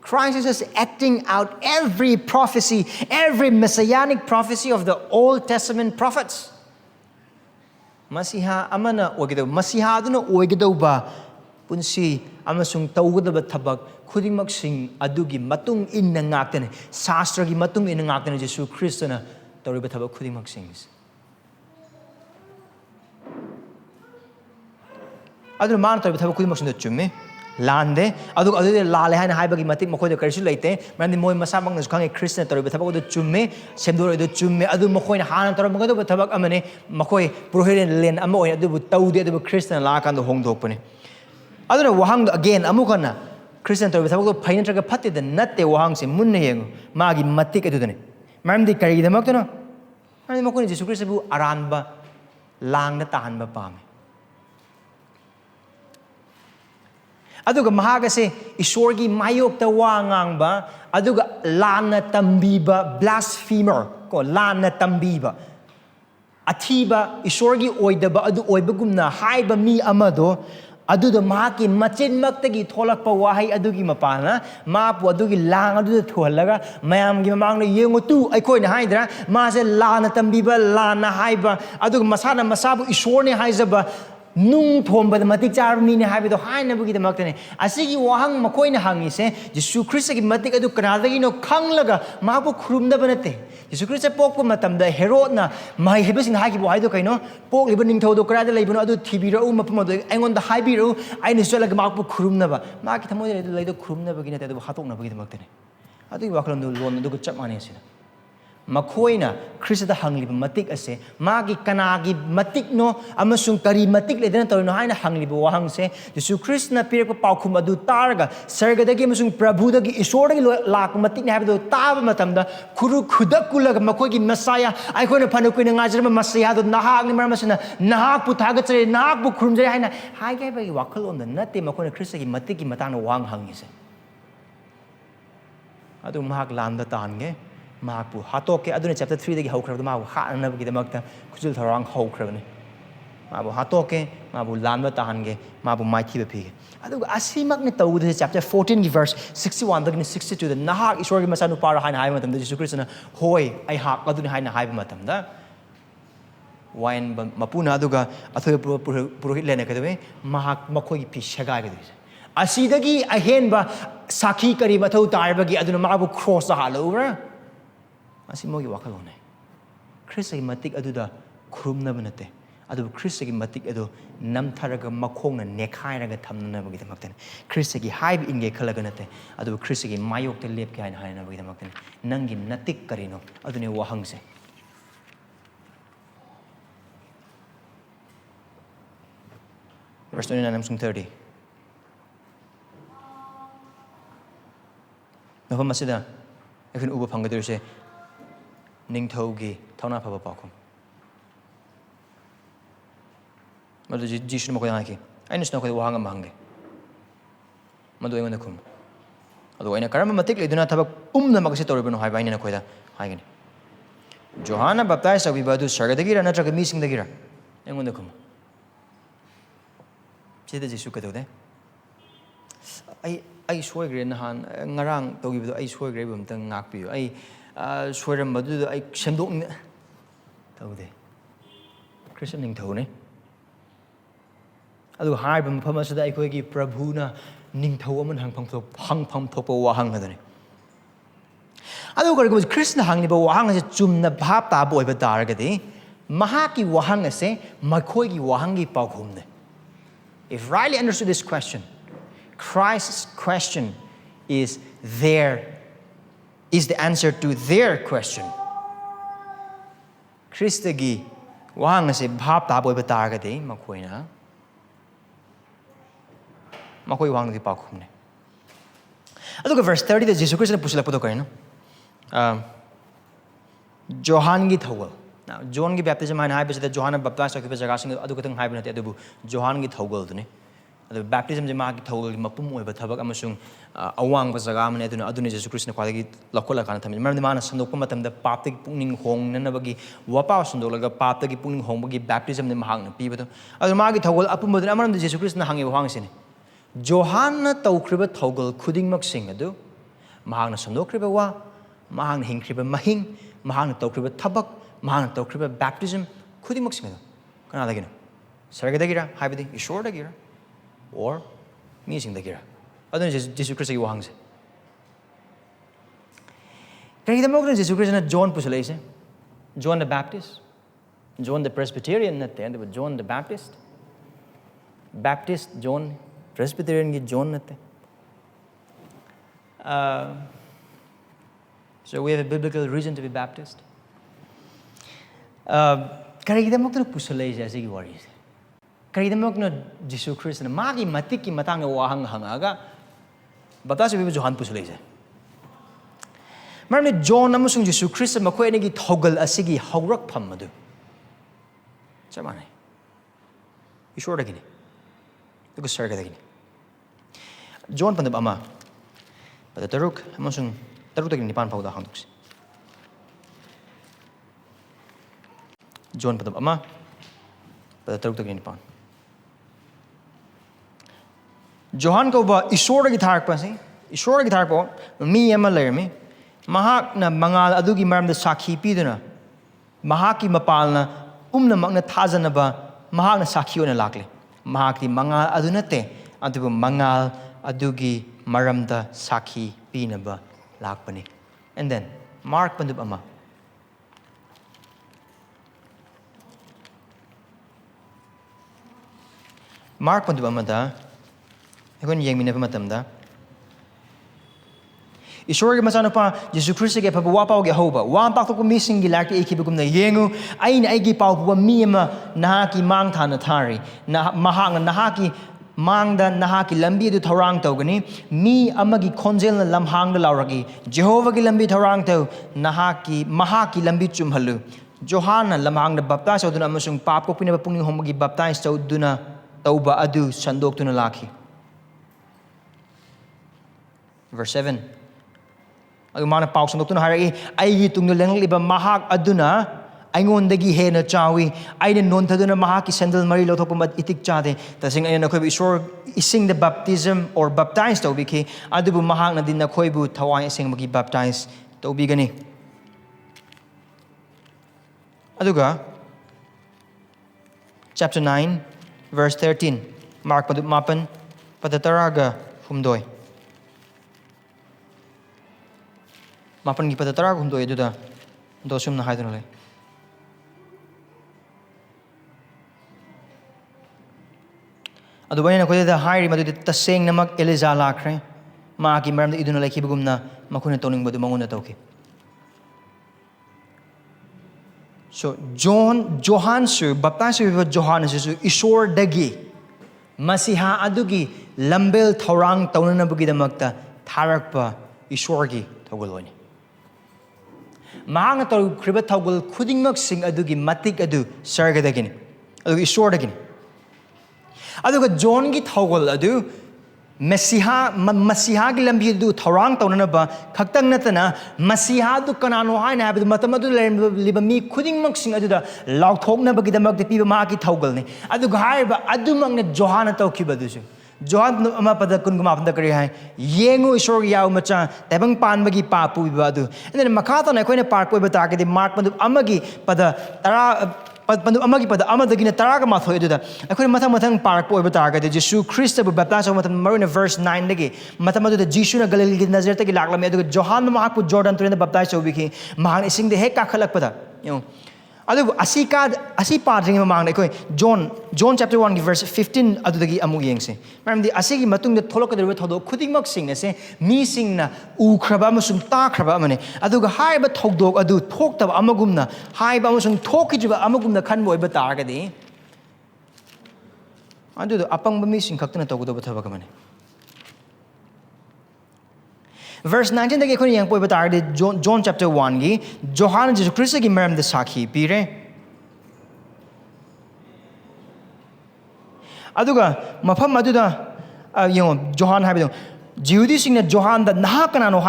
Christ is just acting out every prophecy, every messianic prophecy of the Old Testament prophets. Masiha amana oigedauba, Masiha aduna oigedauba punsi amasung taugadaba thabak khudingmaksing adugi matung inna ngaktane, Shastragi matung inna ngaktane Jesu Christana tauriba thabak khudingmaksing. Aduna mana tauriba thabak khudingmaksing chumme. Lande, Adu Lalahan Haibagi Matik Moko Kersulate, Randy Moy Masamang is coming Christian Tor, but about the Chume, Semdor the Chume, Adu Mokoin Han Tormago, but Tabak Amane, Makoi, Prohidden Len Amoy, Adu Taudi, the Christian Lark and the Hong Dopone. I don't know Wahang again, Amukana, Christian Tor, with about Pine Patti, the Nut de Wahangs in Munayang, Magi Matik Adune. Mamdi carry the Mokano, and Mokon is Christabu Aranba, Lang the Tahanba Pame. Aduga mahagase isorgi mayok ta wangang ba aduga lana tambiba blasphemer ko lana tambiba atiba isorgi oidaba adu oibagumna haiba mi amado aduda mahaki machin maktagi tholakpa wahai adugi mapana mapu adugi lang aduda tholaga mayamgi mamangna yeng-ngu tu aikoi na haidra mase lana tambiba lana haiba aduga masana masabu isorne haizaba Nung Tomba the Matik Army have the high never get the Mactane. I see you hang Macoina hangi say, Jisu Christ Matik adu Kanada, Kanglaga, Mabu Krum the Benete. Jisu Christ Poku Matam, the Herotna, my Hebes in Haki Waidokaino, Pok Libaning Todo Grada Labano, Tibiro, Mapumo, and on the high bureau, I install like Mapu Krum never. Marketamo later Krum never get at the Hatona with the Mactane. I think Wakan do one do good chap money. Makoina, Christa Hangli, Matik ase, Magi Kanagi, Matik no, Amasung Kari Matik, Ledentor no Hina Hangli, Wahang se, Jisu Krishna Pirko Paukuma do Targa, Sargadagini Musung Prabhu, Isori Lak, Matik have the Tavamatanda, Kuru Kudakula, Makogi Messiah, I couldn't Panukin and Nazareth Messiah, the Nahakki Marmasana, Nahakku Tagatse, Nahakku Krumjana, I gave a wakal on the Nati Makona Christi, Matiki Matana Wang Hangis. I do Mahak Landa Tange. Mahakpu hatoke aduna chapter 3 dagi hokra ma ha na gi damakta kujul tharang hokra ni ma bu hatoke ma bu lanba tahange ma bu mighty be adu asimak ni tawud chapter 14 gi verse 61 dagi 62 the nahak isori masanu para haina hai matam da Jesus Christ na hoi ai hak aduna haina hai matam da wain mapuna aduga athoi purohit lena kadawe mahak makhoi pi shaga ga asidagi ahenba sakhi kari mathau tarbagi aduna ma bu cross ha over Asimogi wakalone. Christi Matik aduda Krumna Benate. Adu Christi Matik adu Namtaraga Makona Nekairaga Tamna with the Mactan. Christi Hive in Gay Kalaganate. Adu Christi Mayok the Lip Kain Hina with the Mactan. Nangi Natik Karino. Adune Wahangse. Verse 29 and 30. Nova Masida. If an Uber Pangadur say, Ning Togi, Tona Papa Pakum. Madu Jishu Mokoyaki. I just know Wahanga Mangi. Madu in the Kum. Although in a Karamatic, do not have a the Magasito ribbon of Haiba in a Queda. Hagen. Johanna baptized of Ibadu Sargadagini and not missing the Gira. And when the Kum. See the Jisuka do I swear in Han, Narang, to give the I swear grave and Nahakki. I swear Madu, I Shendong Tode. Christianing Tone. I do hide and Pamas that I could give Prabhuna, Ning Toman hung pump topo Wahang. I don't go with Krishna hang, but Wahang is a Jumna Papa boy, but Dargadi. Mahakki Wahanga say, Makoigi Wahangi Paukumne. If Riley understood this question, Christ's question is the answer to their question. Christagi wang se bhap ta boy batarga de makoina makoi wang di pakhumne. Look at verse 30 that Jesus Christ pusila puto kaino. Johan gi thawal. Now John gi baptism hain hai bese Johan baptized ki jaga sing adu katang hai banate adu Johan gi thawal dune. The baptism is marked told Mapum with Tabak Amasung Awang was a garment aduna Jesus Christ quality Locola kind of time. Remember the man Sandokumatam, the Paptic Puning Hong, Nanabagi, Wapa Sandola, Paptic Puning Hong, baptism the Mahang people. As a market toggle up with the Amman Jesus Christ Hangi Wangsin. Johanna Tokriba Toggle, Kudding Maxing ado, Mahang Sandokriba, Mahang Hinkriba Mahing, Mahang Tokriba Tabak, Mahang Tokriba baptism, Kudding Maxing. Kanada. Sargadagira, Hibidi, Ishordagira. Or missing the gira. Other than Jesus Christ, you hangs. Can you imagine Jesus Christ and John Pusulese? John the Baptist? John the Presbyterian at the end of John the Baptist? Baptist, John, Presbyterian ki John natte. So we have a biblical reason to be Baptist. Karigidamok na pusulay siya sige waris. Karigidamok na Jesus Christ na magi matik ki matang na wahang hangaga. Bata sa bibi Johan pusulay siya. Maram ni John amusung Jesus Christ na makoy nagi toggle asigi hawrak pamadu. Sama na. Ishor na gini. Ito sargadagini. John pandab ama. Pada taruk amusung taruk tagini pan pauda handuks. John pandab ama. Pada taruk tagini pan. Johan ko ba ishor na githarak pa si? Ishor na githarak po mi ama layer mi. Mahak na mangal adugi maram da sakhi pido na. Mahakki mapal na mag na thaza na ba mahak na sakhi na lakli. Mahakki mangal adunate adu mangal adugi maram da sakhi pina ba lakpani. And then Mark pandub ama. Mark pandub ama da. Ikon yeng mina pamatam da. Ishor ke masano pa Jesus Christ ke pagwa pao ke hoba wan pak to ko missing gi lak ki bugum na yeng-ngu ai na ai gi pao bu mi ma Nahakki mang thana thari na mahang Nahakki mang da Nahakki lambi du thorang to gani mi amagi khonjel na lamhang da lauragi Jehovah gi lambi thorang to Nahakki Mahakki lambi chum halu Johanna lamhang da baptize oduna amasung pap ko pina pungning homagi baptize to duna tauba adu sandok tuna laki. Verse 7. Agmana paus ng tuna hari ay gitung nulang liba mahak aduna ay ngondagi he na chawi ay non taduna Mahakki sandal mari lo thop mat itik chate tasing ayon na khoi isor ising the baptism or baptized to biki adu bu mahak na din na khoi bu thawai ising magi baptized to bi gani aduga chapter 9 verse 13 Mark padut mapan padataraga humdoy mapan gi padatara ko humdoy duda dosum na haidon le adu bani na ko da hairi madu taseng namak eliza lakre Mahakki maram da iduna lekhi bugum na makuna toning badu manguna tawki. So Johan su baptize with Johannes su isor dagi masiha adugi lambel thorang taunana bugi damakta tharakpa isorgi thogoloni mahang taw kriba thogol khudingmak sing adugi matik adu sargadagini adu isor dagini aduga John gi thogol adu masiha gi lambi du thorang taunana ba khaktang natana masiha du kanano haina habi matamadu liba mi khudingmak sing adu da lauthokna bagi damak de piba Mahakki thogol ni adu haiba adu mang na Johanna tawkiba du su Johan ama pada kun guma panda kari hai yeng-ngu isor yaw macha Taibangpanbagi pa pu ba adu and then makata na koina park po bata ke Mark pandu amagi pada tara pandu amagi pada amadagi na tara ka mathoi adu da akoina mathang park po bata ke Jesus Christ bu baptize matam marina verse 9 dagi matam adu da Jesus na Galilee gi Nazareth ki laklam adu Johan Mahak pu Jordan turin da baptize obi ki mahang ising de he ka khalak pada yo adu asi padring mamang na koi John chapter 1 verse 15 adu dagi amu yengse maram di asigi matung de tholok de thodo khudingmak sing na se mi sing na u khraba amasung ta khraba amane adu ga haiba thokdok adu thoktab amagumna haiba amasung thokhijiba amagumna khanbo iba targadi adu apang mi sing khaktana togodo bathawa kamane Verse 19 dagi khoni yang poi batar de John chapter 1 gi Johanna Jesus Christ gi maram de sakhi pire aduga mafam aduda yung Johan habido Judi sing na Johan da nahakanano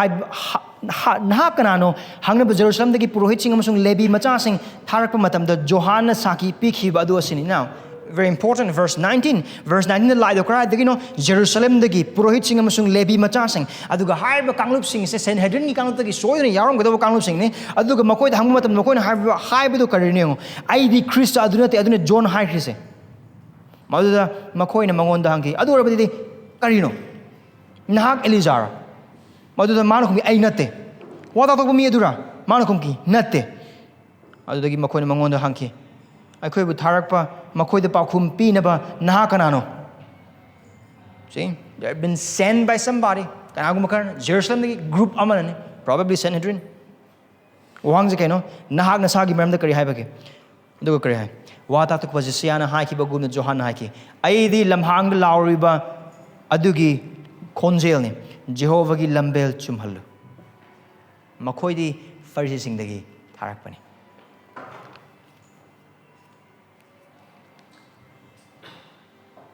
nahakanano hangna Jerusalem dagi purohit sing amasung Levi macha sing tharak pa matam da Johanna sakhi pikhi ba adu asini now very important verse 19 the light of Christ dagi no Jerusalem dagi purohit sing amasung Levi macha sing aduga haiba kanglup sing se Sanhedrin gi kanglup dagi soyna yarom gado kanglup sing ne aduga makoi da hangma matam makoi na haiba do karine ID Christ aduna John hai krise maduda makoi na mangon da hangi adu rabadi karino nahak Elizara maduda manakum ai natte wada to mi adura manakum ki natte adudagi makoi na mangon da hangi ai khoi bu tharak pa makoi da pakhum pi na ba nahakanano See, they had been sent by somebody. Jerusalem group amanani, probably Sanhedrin. Wang Zakeno, Nahak Nasagi Mem the Kari Haibaki. Do a Kari. Wata to Quasisiana Haki Baguna Johan Haki. Aidi Lamhang Lauriba Adugi Konzelni. Jehovah gi Lambel Chumhalu. Makoidi Farsi Singdagi Tarakpani.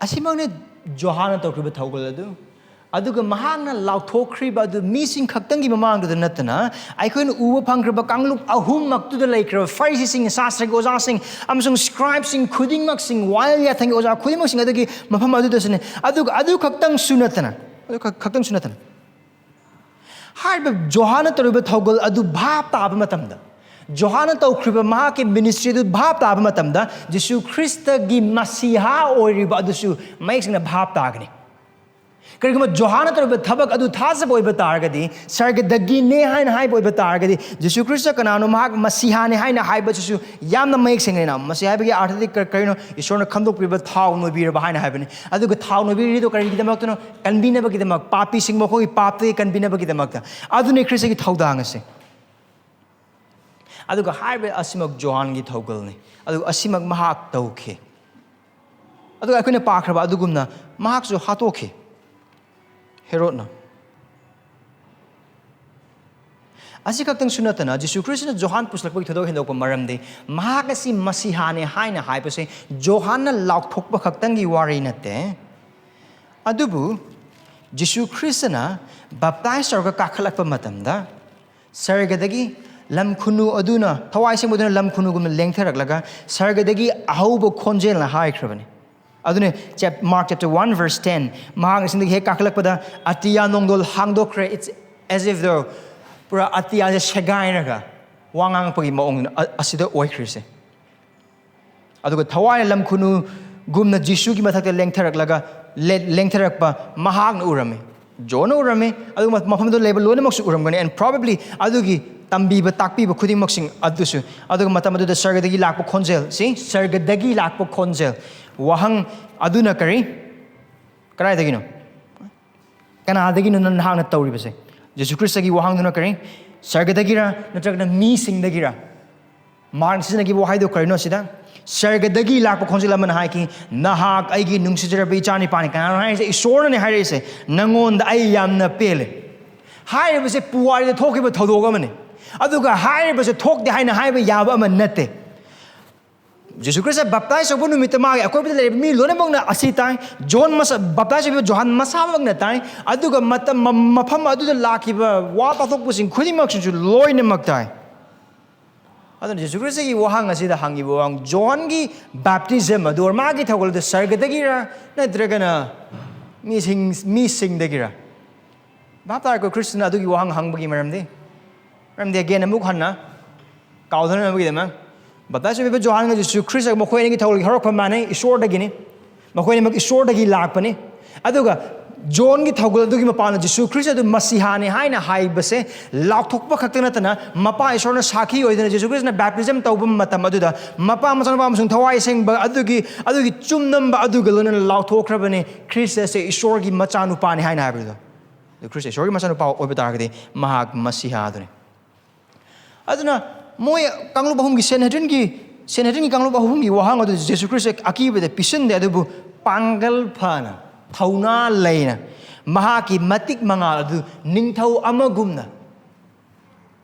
Asimang Johanna to Kriba Togoladu. Aduga Mahana Lauto Kriba, the missing Kaktangi Mamang to the Nattana. I couldn't Uwapang Kriba Kangluk Ahumak to the lake, Farsi sing, Sastra goes asking, I'm some scribes sing, Kuding Maxing, while ya think it was our Kudimaxing Adagi, Mapamadu doesn't. Adu Kaktang Sunatana. Kaktang Sunatana. Hard Johanna to Riba Togol Adu Bab Tabamatamda. Johanna to Kriba Mahakki ministry to Bab Tabamatamda, Jisu Christa gi Masiha or Riba Adusu makes in a Bab Tagni. Karikama Johanna to Riba Tabak Adu Taza boy Batargadi, sargadagini and haiba Batargadi, Jisu Christa Canano Mahak Masihani Haina haiba Jisu Yamna makes in Masihabi Arctic Karino is shown a conduct with a town will be behind heaven. I do a town will be to Karimokano, can be never get them up, Papi Singmoko, Papi can be never get them up. Aduni Christi Todangasi. I do a hybrid Asimok Johan get Hogelni. I do Asimok Mahak Toke. I do I couldn't park about Dugumna, Mahaksu Hatoke. Herotna. Asikatang Sunatana, Jisu Christian Johan Puslak to do Hindopa Maramde, Mahakasi Masihane Haina Hypose, Johanna Lauk Pokba Kaktangi Warinate. Adubu, Jisu Christina, baptized or Kakalapa Matamda, Sargadagi, Lam Kunu Aduna, Tawaisi Muduna Lam Kunugum Lengtheraglaga, Sargadagi, Ahobo Konjel and High Cravani. Adune, Mark chapter 1, verse 10. Mahang is in the Kakalakpada, Atia Nongdol Hangdokre, it's as if though Pura Atia Shagainaga, Wangang Pagimong, Asida Oikrise. Aduga Tawai Lam Kunu, Gumna Jisugi Mataka Lengterak Lengterakpa, Mahang Urame. John Urame, Aduma Mahamadu label Lunamox Uramani, and probably Adugi. Tambi Takpi, Kudi Moxing Adusu, Adu Matamadu the Sargadagi Lapo Konzel, see, Sargadagi Lapo Konzel, Wahang Aduna Kari, Karadagino, Kanadagino Nahana Tauribase, Jesu Christagi Wahang Dunakari, Sargadagira, Natagna missing the Gira, Martinagi Wahaido Karinosida, Sargadagi Lapo Konzela Manahaki, Nahak, Aigi Nungsija Bichani Panica, and I saw on the Harris, Nangon the Ayam Pele. High was a poor talking about Todogamani. Aduga high was a talk behind a highway Yaba Manete. Jesus Christ baptized of Bunumitama, according to me, Lunabona Asita, John must baptize of Johan Masavang that time. Aduga Mapama do the Lakiba, what I thought was in Kudimax to Loin and Maktai. Other Jesus Christ, you hang as the hangi wong, Johngi baptism, Adur Magita, the Sargadagira, not Dragana missing the Gira. Baptized Christian Adu Wang Hangbagi Maramdi. Ramdi again a Mukhana, Kaudan with them. But that's if Johanna is Chris Mokwani told her Pamane is short again. Mokwani is short again lapani. Aduga, John get Toggle Dugim upon Jesu Christ to Masihani Haina Haibase, Lauktopa Katanatana, Mapa is on a Saki or the Jesus Christ baptism Tobum Matamaduda, Mapa Masanabams and Tawai sing but Adugi Chum number Adugalun and Lautokrabani, Chris is Shorgi Machanupani Haina. The Christian sorry Masano Obatargadi, Mahak Masihadri. Aduna, Moya Kanglubahungi Senatringi Kanglubahungi, Wahanga, Jesus Christ, Aki with the Pisan, the Adubu, Pangal Pana, Tauna Lena, Mahakki, matik Mangaladu, Ningtau Amagumna.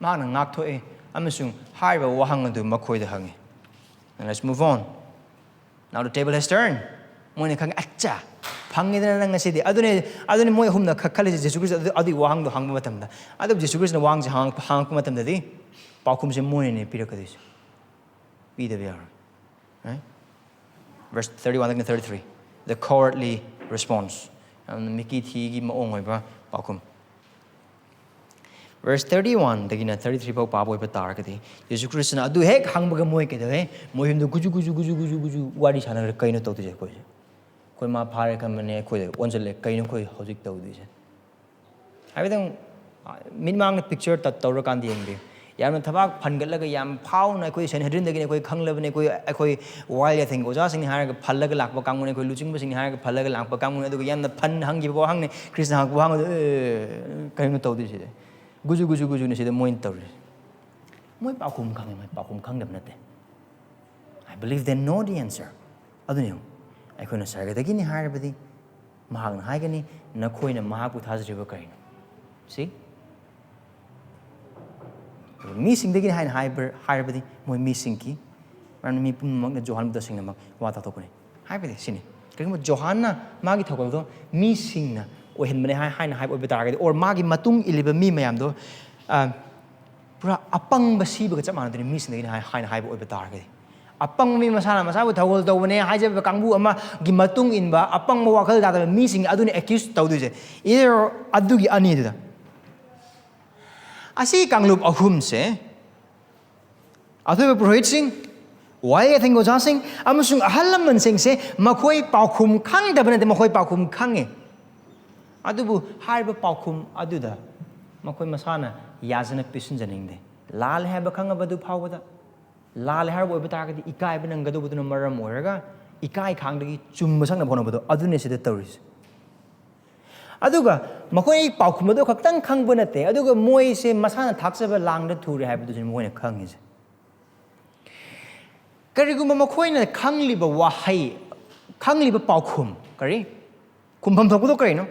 Mana Naktoe, Amasung, Haiba Wahanga do Makoi the Hangi. And let's move on. Now the table has turned. Monikang Acha. Pangina City. I don't know whom the Kakali is Adi Wang the Hangmatam. I don't Jesus and Wang's Hangmatam the day. Pakum's a moon in Piracadis. Be the VR. Right? Verse 31 and 33. The cowardly response. And Miki Tigi Maonga Pakum. Verse 31, the Gina 33 Pabo Patargati. Jesus Christ and Adu Hek Hangbamoike, Mohim the Guju, what is another kind of Totijaco? Ma pare kamane ko once le kaino ko hojik tawdi je. Everything minimang picture tat tawra kan dieng bi yamna thabak phangatlaga yam phauna koi Sanhedrin dagini koi khanglabane koi wal ya thing oja sing haraga phallaga lakpa kangmune koi luching sing haraga phallaga lakpa kangmune aduga yamna phan hangi bo hangne Krishna hang bo hang kaino tawdi side guju ne side moin tawri moi pakum khang moi pakum khang dab nate I believe they know the answer aduni aikoina sargadagini harabadi mahang haigani nakoina mahaku thajriba kaino see missing dagini hain harabadi moi missing ki ran mi pum mag na johan da sing na mag wa ta tokone harabadi sine kemo johanna magi thokol do missing na ohen mane hain haib obe taragadi or magi matung iliba mi mayam do pura apang basi ba cha manadini missing dagini hain haib obe taragadi apang mi masana masabu thawol tawne haje kangbu ama gi matung inba apang mo wakal da missing aduni accuse tawdu je either adugi ani da asi kanglup ahum se athu purohit sing wai thengo ja sing amusung ahalam sing se makhoi paukhum khang da bane makhoi paukhum khange adubu harba paukhum aduda makhoi masana yazana pisun janing de lal haba khanga badu phawada lal harbo betagadi ikai benang gadu buduna maram oraga ikai khangdagi chumba sangna bhono badu adune sida tawris aduga makhoi paukhum do khaktang khangbu nate aduga moi se masana thaksaba langda thuri habdu jin moi na khangis kariguma makhoi na khangliba wahai khangliba paukhum kari kumpham thokdo kari no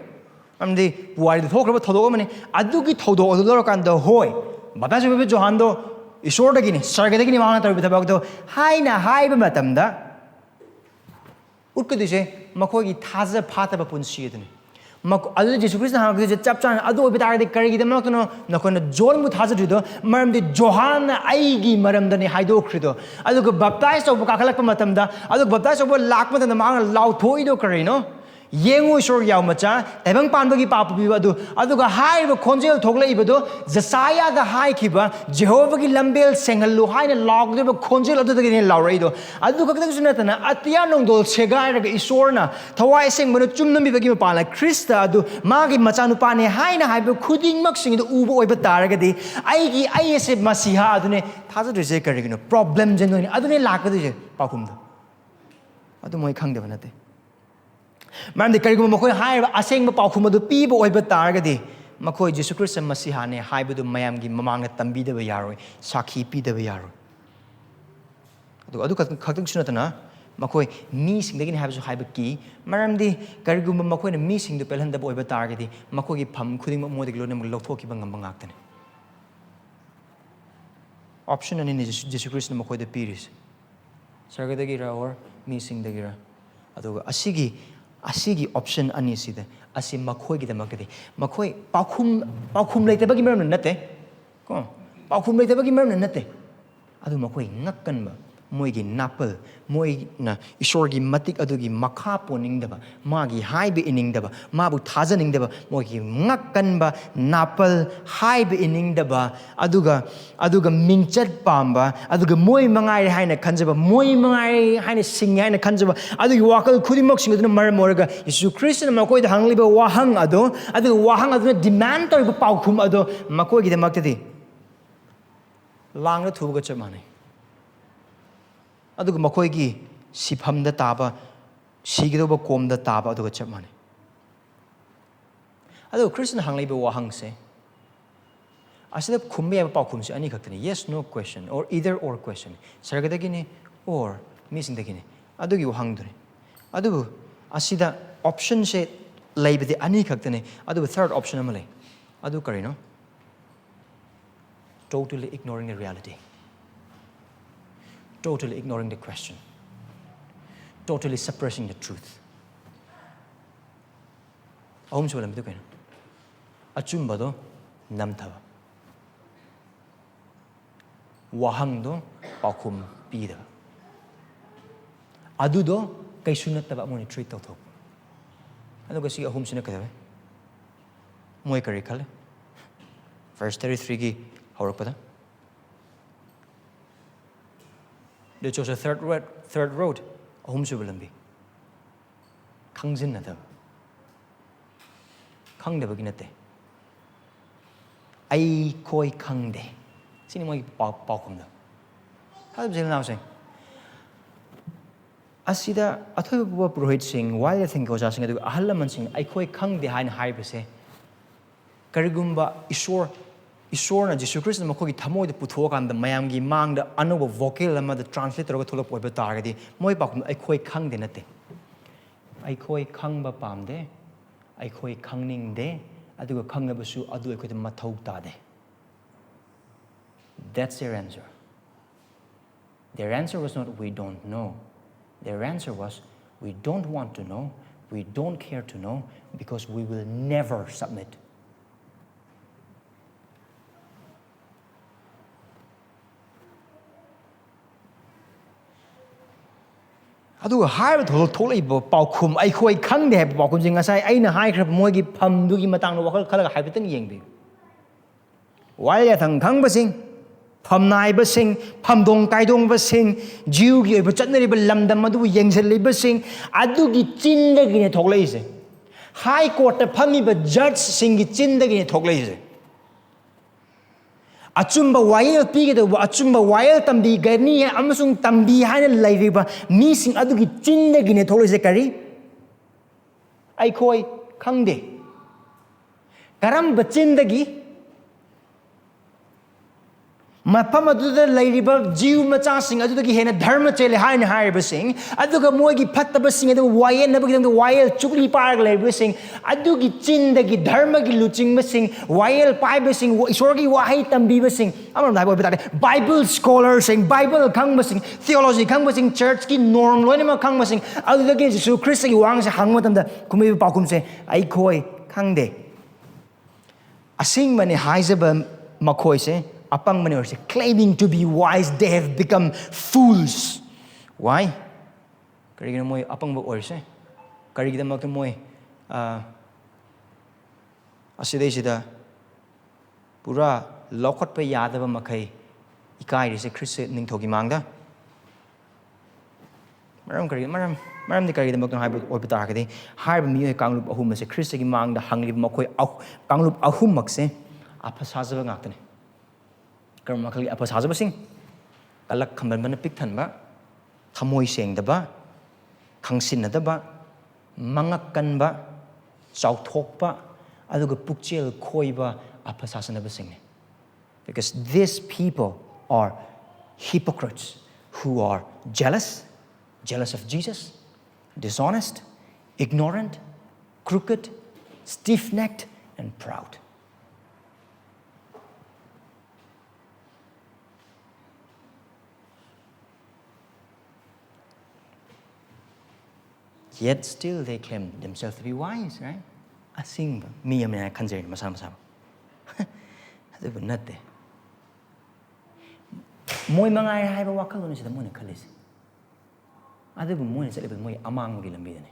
amdi puari thokraba thodoga mane adugi thodo odor kan da hoi bata jebe johando ishordagini sargadagini mahana taru bithabagdo haina haiba matamda utkadise makhogi thaza phataba punsi eduni mak adu Jesu Christ ha ge chapchan adu bitagadi karigi demno no nakona jol mu thaza dido maram de johan aigi maram dani haido khrido adu ko baptize obu kakhalak matamda adu baptize obu lakma da mang law thoido karino yeng-ngu shor yaw macha Taibangpanbagi papu biba aduga haiba khonjel thoglaiba Josiah da hai khiba Jehovah gi lambel sengallu haina logdeba khonjel adudagi ne lawraido adu kakdang sunatana atya nongdol segai raga isorna thawai sengmano chumnami bagi mapala Krista adu magi macha nupa ne haina haiba khuding mak sing du ubo oiba taragadi aigi ayese masiha adune thaja dise karigino problem jeno adune lakadu je pakhum do adu moi khangdeba nate Mam de kariguma makhoi haiba asengba paukhum adu piba oiba taragadi makhoi Jesu Christ masiha ne haibadu mayam gi mamang na tambi da yaroi sakhi pi da yaroi adu khaktang sunatana makhoi mi sing dagin haiba haiba ki maram di kariguma makhoi na mi sing du pelhan da oiba taragadi makhoi gi pham khuding mo de lo ne lokthok ki bangam bangak tane option ani ne Jesu Christ na makhoi da piris sargadagi ra or mi sing dagi ra adu asigi option ani sida asi makhoi gi damakadi makhoi paukhum leitabagi maram nate ko paukhum leitabagi maram nate adu makhoi ngakkan ba moi gi napal moi na ishor gi matik adu gi makha poning daba magi haibe ining daba mabu thajaning daba moi gi ngakkan ba napal haibe ining daba aduga mingchat pamba aduga moi mangai haina khanjaba moi mangai haina sing haina khanjaba adugi wakal khudimok sing aduna maram moraga Jesu Christ na makoi da hangliba wahang adu wahang aduna demand toriba paukhum adu makoi gi damaktadi langna thuga chamane aduga makhoi gi sifam da taba sigidoba kom da taba aduga chamane adu Christian hangliba wahang se asida khumbe ba paukhum se ani khaktani yes no question or either or question sargadagini or missing dagini adugi wahang dure adu asida option se leibade ani khaktani adu third option amale adu karino totally ignoring the reality totally ignoring the question totally suppressing the truth ahum solam du kaino achumba do namthaba wahang do paukhum pida adu do kaisunataba moni treat tawthok adu gasi ahum sina kadabe moi kari khale verse 33 gi horakpada they chose a third road ahum subalambi khangjin na khangdeba gi nate ai koi khangde Sini mo paukum da. Hadab sila na saying. Asida athoy buwa Purohit Singh while I think ko jasing adu ahalaman sing ai khoi khang de hain hai base. Karigumba Ishor na Jisu Christ na makogi thamoy de puthokan da mayam gi mang da anoba vocal ama da translator ko tholop oiba targadi moi pakum ai khoi khang de nate. Ai khoi khang ba pam de ai khoi khang ning de adu khang na basu adu ai khoi de mathau ta de. That's their answer. Their answer was not we don't know. Their answer was we don't want to know, we don't care to know because we will never submit. Adu hai thol tholai bo paukhum ai khoi khang de ha paukhum jing asai aina hai khrap moi gi pham du gi matang no wakal khala hai bitang yeng bi wai ya thang khang ba sing pham nai ba sing pham dong kai dong ba sing jiu gi ba chatnari ba lamdam madu yeng sel ba sing adu gi chin da gi ne tholai se high court ta phami ba judge sing gi chin da gi ne tholai se achumba wayel pige do achumba wayel tambi gani amasung tambi haina lairiba mi sing adu gi chin da gi ne tholai se kari ai khoi khangde karam ba chin da gi mafam aduda lairiba jiu macha sing aduda gi hena dharma chele haina haiba sing aduga moi gi phattaba sing adu wayen nabagi dang wayel chukli parag lairiba sing adu gi chin da gi dharma gi luching ba sing wayel pai ba sing ishwar gi wahai tambi ba sing amam dai ba bible scholar sing bible khang ba sing theology khang ba sing church ki norm loine ma khang ba sing aduda gi Jesus Christ gi wang se hang matam da kumai ba kum se ai khoi khang de asing mane haizaba makhoi se apang mani orse claiming to be wise they have become fools. Why? Karigina moy apang ba orse karigida mak moy asidai sida pura lokot pa yada ba makai ikai rise Christ ning thogi mangda maram di karigida mak hai oi pata ka di hai ba mi kanglup ahum se Christ gi mangda hangli makoi kanglup ahum mak se aphasaja ba ngak tane Karma kali apa sahaja basing, kalak kamban mana pik than ba, thamoi seng da ba, khangsin da ba, mangakan ba, chauthok ba, aduga pukchel khoi ba apa sahaja basing. Because these people are hypocrites who are jealous of Jesus, dishonest, ignorant, crooked, stiff-necked, and proud. Yet still they claim themselves to be wise, right? Asing ba mi amena kanjeri masama. Adu natte. Moi mangai hai ba wakal ni sida moi khalis. Adu moi ni sele moi amang gi lambi ne.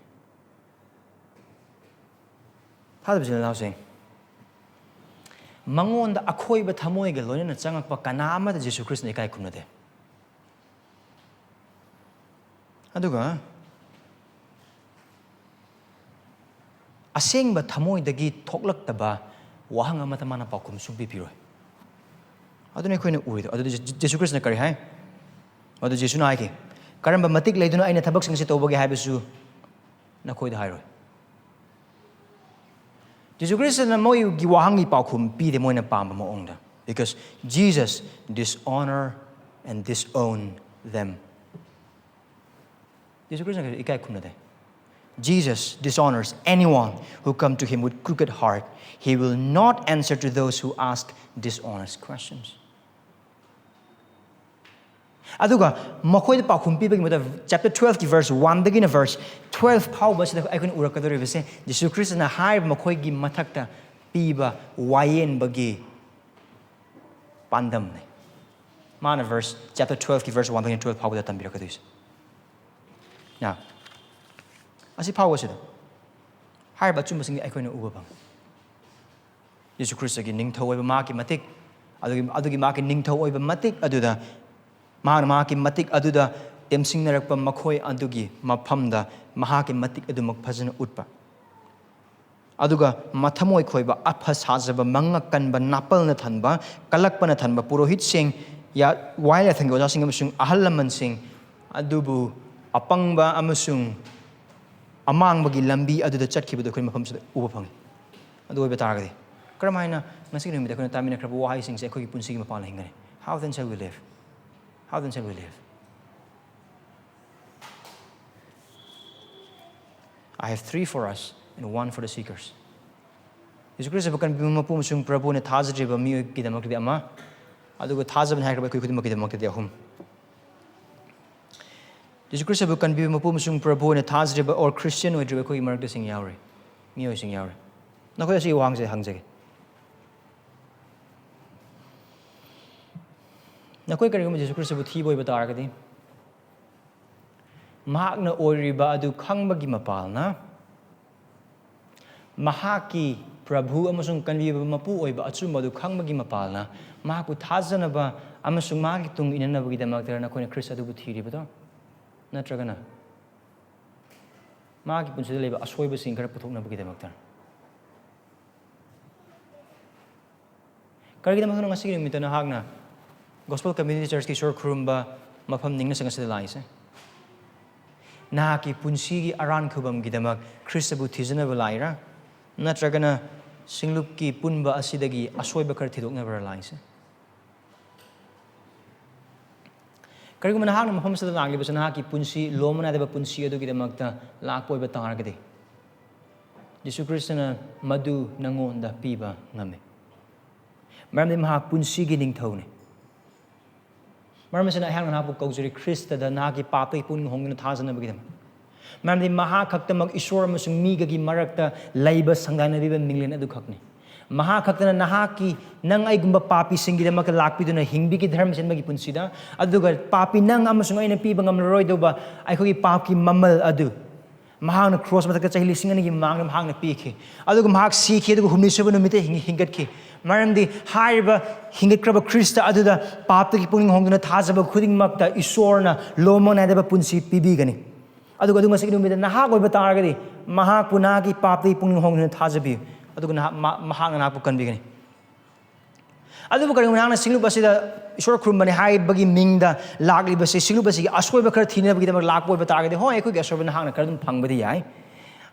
Hadu sila now saying mangon da akhoi ba thamoi ge loina changak pa kanama da Jesus Christ ne kai khumna de. Aduga aseng ba thamoi dagi thoklak taba wahang ama tamana pakum sumbi piroi adune khoine uido adu Jesus Christ na kari hai adu Jesus na ai karam ba matik leiduna aina thabak sing se tobagi haibasu na khoi da hairoi Jesus Christ na moi gi wahang gi pakum pi de moina pam ma ongda because Jesus dishonor and disown them. Jesus Christ na ikai khumna de Jesus dishonors anyone who come to him with crooked heart. He will not answer to those who ask dishonest questions. Aduga makhoi pa khumpi bagi mata chapter 12 ki verse 1 dagi na verse 12 phau ba sida aikun urakadori bese Jesus Christ na hai makhoi gi mathakta piba wayen bagi pandam ne mana verse chapter 12 ki verse 1 dagi 12 phau da tambira kadis. Now asi power sida hai ba chum singi aikoi na uba bang Jesus Christ gi ning thoi ba ma ki matik adugi ma ki ning thoi ba matik aduda ma ki matik aduda temsing narak pa makhoi adugi maphamda Mahakki matik adu mak phajana utpa aduga mathamoi khoiba apha sajaba mangakan ba napal na thanba kalakpa na thanba purohit sing ya waila thangi oja sing amasung ahal laman sing adubu apangba amasung amangbagi lambi aduda chatkibadu khoi mafam sida uba phangi adu oiba taragadi karamaina ngasi numida khoi tamina khrabu wahai sing se khoi punsigi mapal hingani. How then shall we live? How then shall we live? I have 3 for us and 1 for the seekers. Yesu Christ bukan bimapum sung Prabhu ne thazriba mi kidamak di ama aduga thazaban haikra koi kudimak kidamak di ahum. Yesu Christ bukan bimapum sung Prabhu ne thazriba or Christian oi driba koi marak sing yaure mi oi sing yaure na koi asi wang se hangjage na koi kari Yesu Christ bu thi boi batar ka di mahak na oiriba adu khangbagi mapal na Mahakki Prabhu amasung kanbiba mapu oiba achumba du khangbagi mapal na mahaku thajanaba amasung mahakki tung inanabagi damaktar na koina Christ adu bu thiribado natragana mahakki punsida leba asoiba sing khara puthoknabagi damaktar karigi damaktar ngasi nimita na hagna Gospel Community Church ki shor khurumba mafam ningna sangasida laise Nahakki punsigi aran khubam gidamak Christ abu thijanaba laira natragana singlupki punba asidagi asoiba khar thidoknaba laise kariguma nahakna mafam sada lagliba nahakki punsi lomana deba punsi adu gidamakta lakpoiba taragadi Jesu Christ na madu nangonda piba ngame maramdi mahak punsigi ningthone maram sana hang na pu kaujuri Christ da nahakki papai pun hongna thajana bagidam maramdi maha khaktamak ishwar amasung migagi marakta laiba sangdana biba minglen adu khakni maha khaktana nahakki nang aigumba papi singidamak lakpiduna hingbigi dharma senbagi punsida aduga papi nang amasung aina piba ngamroi doba aikhogi papki mamal adu mahang na cross matakta chahi lising ani gi mang mahang na pikhi aduga mahak sikhi aduga humni sebu numite hingatki maramdi haiba hingatkraba Christa aduda paptagi puning hongduna thajaba khudingmakta isorna lomona deba punsi pibigani aduga adunga sikinu mida nahak oiba taragadi mahak punagi paptagi puning hongduna thajabi aduga mahak na napu kanbigani aduba kari nahak na singlu basida isor khurumbani haibagi mingda lagli basi singlu basi asoiba khar thina bagi damak lakpoi ba taragadi ho ekoi ga asoiba nahak na kar dum phangbadi yai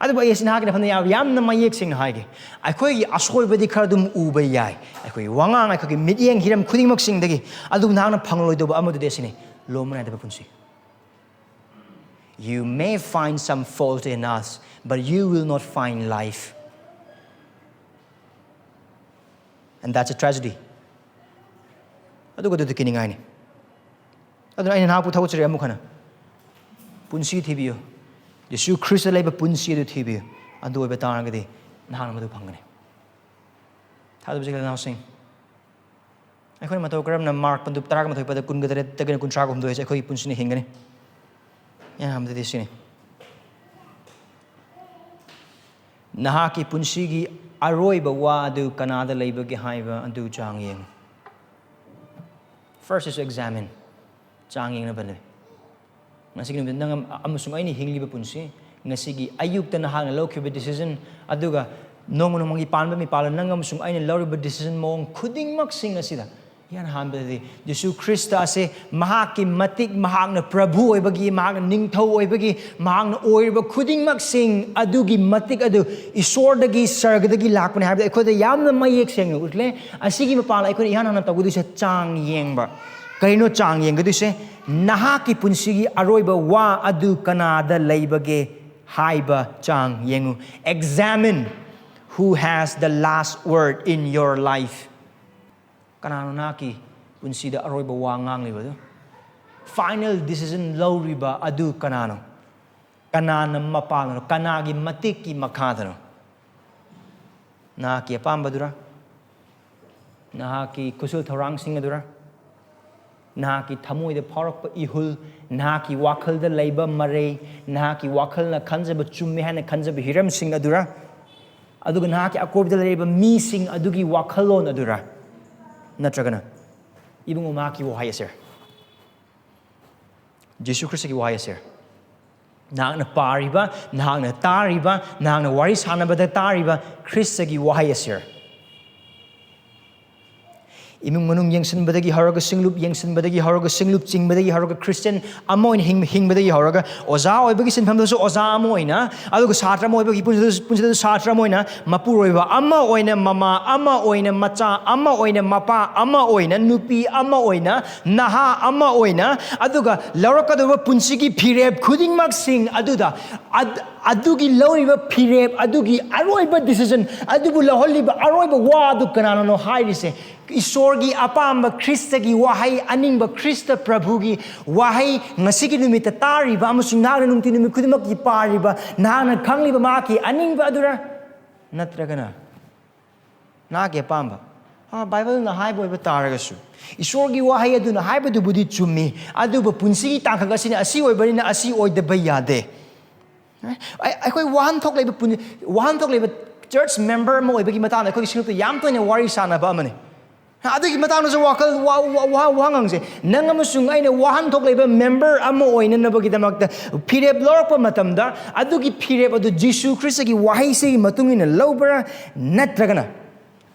aduba yes nahak na phana yamna mayek sing haige aikoi asoiba di khar dum uba yai aikoi wangang aikoi midyeng hiram khudingmak sing dagi adu nahak na phangloi doba amadu desini lomana deba punsi You may find some fault in us, but you will not find life. And that's a tragedy. Aduga dudu kiningai ni. Adu aina na pu thau chiri amukhana. Punsi thibiyo. Jesu Christ laiba punsi du thibiyo. Adu oiba tarangadi nahang madu phangani. Thadu bijigala now sing. Aikoi matau karam na mark pandu taraga mathoi pada kun gadare tagina kun traga humdo aikoi punsi ni hingani. Yan hamda desini. Nahakki punsigi aroiba wa adu kanada leibage haiba adu chang yeng. First is to examine chang yeng na bane. Ngasigi nang amusung ay ni hingliba punsi ngasigi ayukta nahak na lokhiba decision aduga nongo mangi panba mi pala nang amusung ay ni loriba decision mong khudingmak sing asida. Yan hambadi Jesu Christa ase Mahakki matik mahak na Prabhu oibagi mahak na ningthau oibagi mahak na oiriba khudingmak sing adugi matik adu isordagi sargadagi lakpani habda ekhoda yamna mayek seng utle asigi mapala ekhoda ihan hana tagudi se chang yengba kaino chang yengadu se Nahakki punsigi aroiba wa adu kanada leibage haiba chang yengu. Examine who has the last word in your life. Kanano Nahakki punsida aroiba wa ngang liba do. Final decision low riba adu kanano. Kanana mapalano. Kanagi matiki makadano. Nahakki apamba dura. Nahakki kusul tharang singa dura. Nahakki thamoigi pharakpa ihul. Nahakki wakhal da leiba mare. Nahakki wakhal na khanjaba chumme hana khanjaba hiram singa dura. Aduga Nahakki akobida leiba mi sing adugi wakhalon adura. Natragana ibung Mahakki wahai asir Jesu Christ ki wahai asir Nahakna pariba, nahakna tariba, nahakna wari sanabada tariba, Kristagi wahai asir. Imung manung yengsin badagi haraga singlup yengsin badagi haraga singlup ching badagi haraga Christian amoin hing badagi haraga oza oibagi sinpham dasu oza amoina aduga satra moibagi punjada satra moina mapur oiba amma oina mama amma oina macha amma oina mapa amma oina nupi amma oina naha amma oina aduga laurakadaba punsigi phireb khudingmak sing aduda adugi loriba phireb adugi aroiba decision adubu laholiba aroiba wa adu kanana no hairise Isorgi apamba Kristagi wahai aningba Krista Prabhugi wahai ngasigi numita tariba amasung nahana nungti numit kudimak ipariba nahana kangliba Mahakki aningba adura natragana nahaki apamba Bible na haiba iba taragasu Isorgi wahai aduna haiba dubudi chumi aduba punsigi tangkagasina asi oibarina asi oidaba yade Aikoi wahan thok leba church member mo oibagi matana aikoi sinupta yam toina wari sanaba amane Adagi matano sa wakal wahangang se nang amasung ay na wahan tok leba member amo oy na nabagita magta pirep lorok pa matamda adugi pirep adu Jisu Kristagi wahay se matungin na lobra natragana